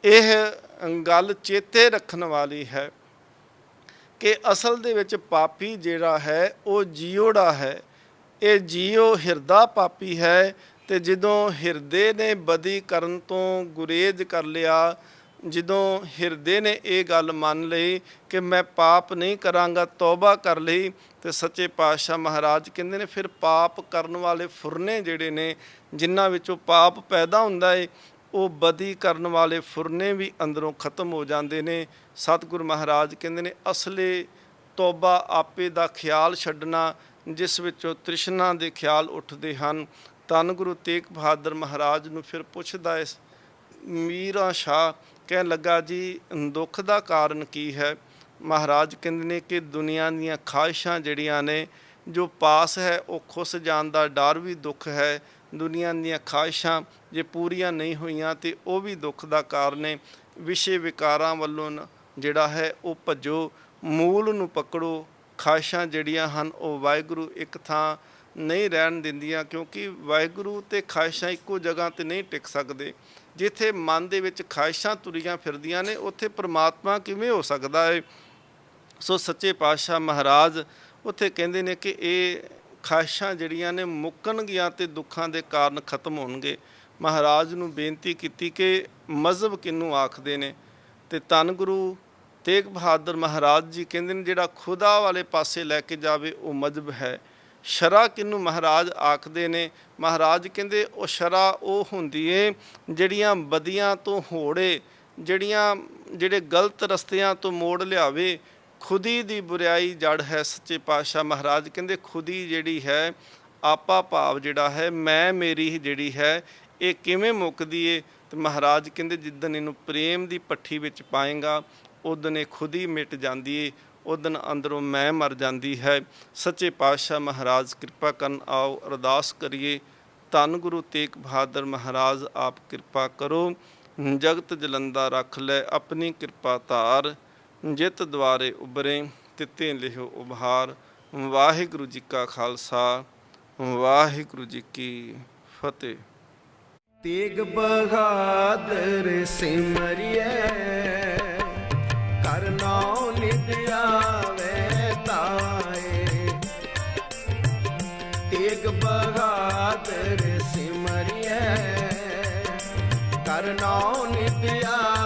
ਇਹ ਗੱਲ ਚੇਤੇ ਰੱਖਣ ਵਾਲੀ ਹੈ ਕਿ ਅਸਲ ਦੇ ਵਿੱਚ ਪਾਪੀ ਜਿਹੜਾ ਹੈ ਉਹ ਜੀਉੜਾ ਹੈ। ਇਹ ਜੀਉ ਹਿਰਦਾ ਪਾਪੀ ਹੈ। ਤੇ ਜਦੋਂ ਹਿਰਦੇ ਨੇ ਬਦੀ ਕਰਨ ਤੋਂ ਗੁਰੇਜ਼ ਕਰ ਲਿਆ, ਜਦੋਂ ਹਿਰਦੇ ਨੇ ਇਹ ਗੱਲ ਮੰਨ ਲਈ ਕਿ ਮੈਂ ਪਾਪ ਨਹੀਂ ਕਰਾਂਗਾ, ਤੌਬਾ ਕਰ ਲਈ, ਤੇ ਸੱਚੇ ਪਾਤਸ਼ਾਹ ਮਹਾਰਾਜ ਕਹਿੰਦੇ ਨੇ ਫਿਰ ਪਾਪ ਕਰਨ ਵਾਲੇ ਫੁਰਨੇ ਜਿਹੜੇ ਨੇ ਜਿਨ੍ਹਾਂ ਵਿੱਚੋਂ ਪਾਪ ਪੈਦਾ ਹੁੰਦਾ ਏ, ਉਹ ਬਦੀ ਕਰਨ ਵਾਲੇ ਫੁਰਨੇ ਵੀ ਅੰਦਰੋਂ ਖਤਮ ਹੋ ਜਾਂਦੇ ਨੇ। ਸਤਿਗੁਰੂ ਮਹਾਰਾਜ ਕਹਿੰਦੇ ਨੇ ਅਸਲੇ ਤੌਬਾ ਆਪੇ ਦਾ ਖਿਆਲ ਛੱਡਣਾ ਜਿਸ ਵਿੱਚੋਂ ਤ੍ਰਿਸ਼ਨਾ ਦੇ ਖਿਆਲ ਉੱਠਦੇ ਹਨ। ਧੰਨ ਗੁਰੂ ਤੇਗ ਬਹਾਦਰ ਮਹਾਰਾਜ ਨੂੰ ਫਿਰ ਪੁੱਛਦਾ ਹੈ ਮੀਰਾਂ ਸ਼ਾਹ, ਕਹਿਣ ਲੱਗਾ ਜੀ ਦੁੱਖ ਦਾ ਕਾਰਨ ਕੀ ਹੈ। ਮਹਾਰਾਜ ਕਹਿੰਦੇ ਨੇ ਕਿ ਦੁਨੀਆ ਦੀਆਂ ਖਾਹਿਸ਼ਾਂ ਜਿਹੜੀਆਂ ਨੇ ਜੋ ਪਾਸ ਹੈ ਉਹ ਖੁੱਸ ਜਾਣ ਦਾ ਡਰ ਵੀ ਦੁੱਖ ਹੈ। ਦੁਨੀਆ ਦੀਆਂ ਖਾਹਿਸ਼ਾਂ ਜੇ ਪੂਰੀਆਂ ਨਹੀਂ ਹੋਈਆਂ ਤੇ ਉਹ ਵੀ ਦੁੱਖ ਦਾ ਕਾਰਨ ਹੈ। ਵਿਸ਼ੇ ਵਿਕਾਰਾਂ ਵੱਲੋਂ ਜਿਹੜਾ ਹੈ ਉਹ ਭੱਜੋ, ਮੂਲ ਨੂੰ ਪਕੜੋ। ਖਾਹਿਸ਼ਾਂ ਜਿਹੜੀਆਂ ਹਨ ਉਹ ਵਾਹਿਗੁਰੂ ਇੱਕ ਥਾਂ ਨਹੀਂ ਰਹਿਣ ਦਿੰਦੀਆਂ, ਕਿਉਂਕਿ ਵਾਹਿਗੁਰੂ ਤੇ ਖਾਹਿਸ਼ਾਂ ਇੱਕੋ ਜਗ੍ਹਾ ਤੇ ਨਹੀਂ ਟਿਕ ਸਕਦੇ। ਜਿੱਥੇ ਮਨ ਦੇ ਵਿੱਚ ਖਾਹਿਸ਼ਾਂ ਤੁਰੀਆਂ ਫਿਰਦੀਆਂ ਨੇ ਉੱਥੇ ਪ੍ਰਮਾਤਮਾ ਕਿਵੇਂ ਹੋ ਸਕਦਾ ਹੈ। ਸੋ ਸੱਚੇ ਪਾਤਸ਼ਾਹ ਮਹਾਰਾਜ ਉੱਥੇ ਕਹਿੰਦੇ ਨੇ ਕਿ ਇਹ ਖਾਹਿਸ਼ਾਂ ਜਿਹੜੀਆਂ ਨੇ ਮੁੱਕਣਗੀਆਂ ਤੇ ਦੁੱਖਾਂ ਦੇ ਕਾਰਨ ਖਤਮ ਹੋਣਗੇ। ਮਹਾਰਾਜ ਨੂੰ ਬੇਨਤੀ ਕੀਤੀ ਕਿ ਮਜ਼ਹਬ ਕਿਹਨੂੰ ਆਖਦੇ ਨੇ, ਤੇ ਧੰਨ ਗੁਰੂ ਤੇਗ ਬਹਾਦਰ ਮਹਾਰਾਜ ਜੀ ਕਹਿੰਦੇ ਨੇ ਜਿਹੜਾ ਖੁਦਾ ਵਾਲੇ ਪਾਸੇ ਲੈ ਕੇ ਜਾਵੇ ਉਹ ਮਜ਼ਹਬ ਹੈ। ਸ਼ਰ੍ਹਾ ਕਿਹਨੂੰ ਮਹਾਰਾਜ ਆਖਦੇ ਨੇ, ਮਹਾਰਾਜ ਕਹਿੰਦੇ ਉਹ ਸ਼ਰ੍ਹਾ ਉਹ ਹੁੰਦੀ ਏ ਜਿਹੜੀਆਂ ਬਦੀਆਂ ਤੋਂ ਹੋੜੇ, ਜਿਹੜੇ ਗਲਤ ਰਸਤਿਆਂ ਤੋਂ ਮੋੜ ਲਿਆਵੇ। ਖੁਦੀ ਦੀ ਬੁਰਾਈ ਜੜ ਹੈ। ਸੱਚੇ ਪਾਤਸ਼ਾਹ ਮਹਾਰਾਜ ਕਹਿੰਦੇ ਖੁਦੀ ਜਿਹੜੀ ਹੈ, ਆਪਾ ਭਾਵ ਜਿਹੜਾ ਹੈ, ਮੈਂ ਮੇਰੀ ਜਿਹੜੀ ਹੈ, ਇਹ ਕਿਵੇਂ ਮੁੱਕਦੀ ਏ। ਤੇ ਮਹਾਰਾਜ ਕਹਿੰਦੇ ਜਿੱਦਣ ਇਹਨੂੰ ਪ੍ਰੇਮ ਦੀ ਪੱਠੀ ਵਿੱਚ ਪਾਏਗਾ ਉਦਣ ਇਹ ਖੁਦੀ ਮਿਟ ਜਾਂਦੀ ਏ, ਉਦਣ ਅੰਦਰੋਂ ਮੈਂ ਮਰ ਜਾਂਦੀ ਹੈ। ਸੱਚੇ ਪਾਤਸ਼ਾਹ ਮਹਾਰਾਜ ਕਿਰਪਾ ਕਰਨ। ਆਓ ਅਰਦਾਸ ਕਰੀਏ। ਧੰਨ ਗੁਰੂ ਤੇਗ ਬਹਾਦਰ ਮਹਾਰਾਜ ਆਪ ਕਿਰਪਾ ਕਰੋ। ਜਗਤ ਜਲੰਦਾ ਰੱਖ ਲੈ ਆਪਣੀ ਕਿਰਪਾ ਧਾਰ, ਜਿਤ ਦੁਆਰੇ ਉਬਰੇ ਤਿੱਤੇ ਲਿਹੋ ਉਭਾਰ। ਵਾਹਿਗੁਰੂ ਜੀ ਕਾ ਖਾਲਸਾ, ਵਾਹਿਗੁਰੂ ਜੀ ਕੀ ਫਤਿਹ। ਤੇਗ ਬਹਾਦਰ ਸਿਮਰਿਐ ਕਰ ਨਾਉ ਨਿਤ ਆਵੇ ਤਾਏ। ਤੇਗ ਬਹਾਦਰ ਸਿਮਰਿਐ ਕਰ ਨਾਉ ਨਿਤ ਆਵੇ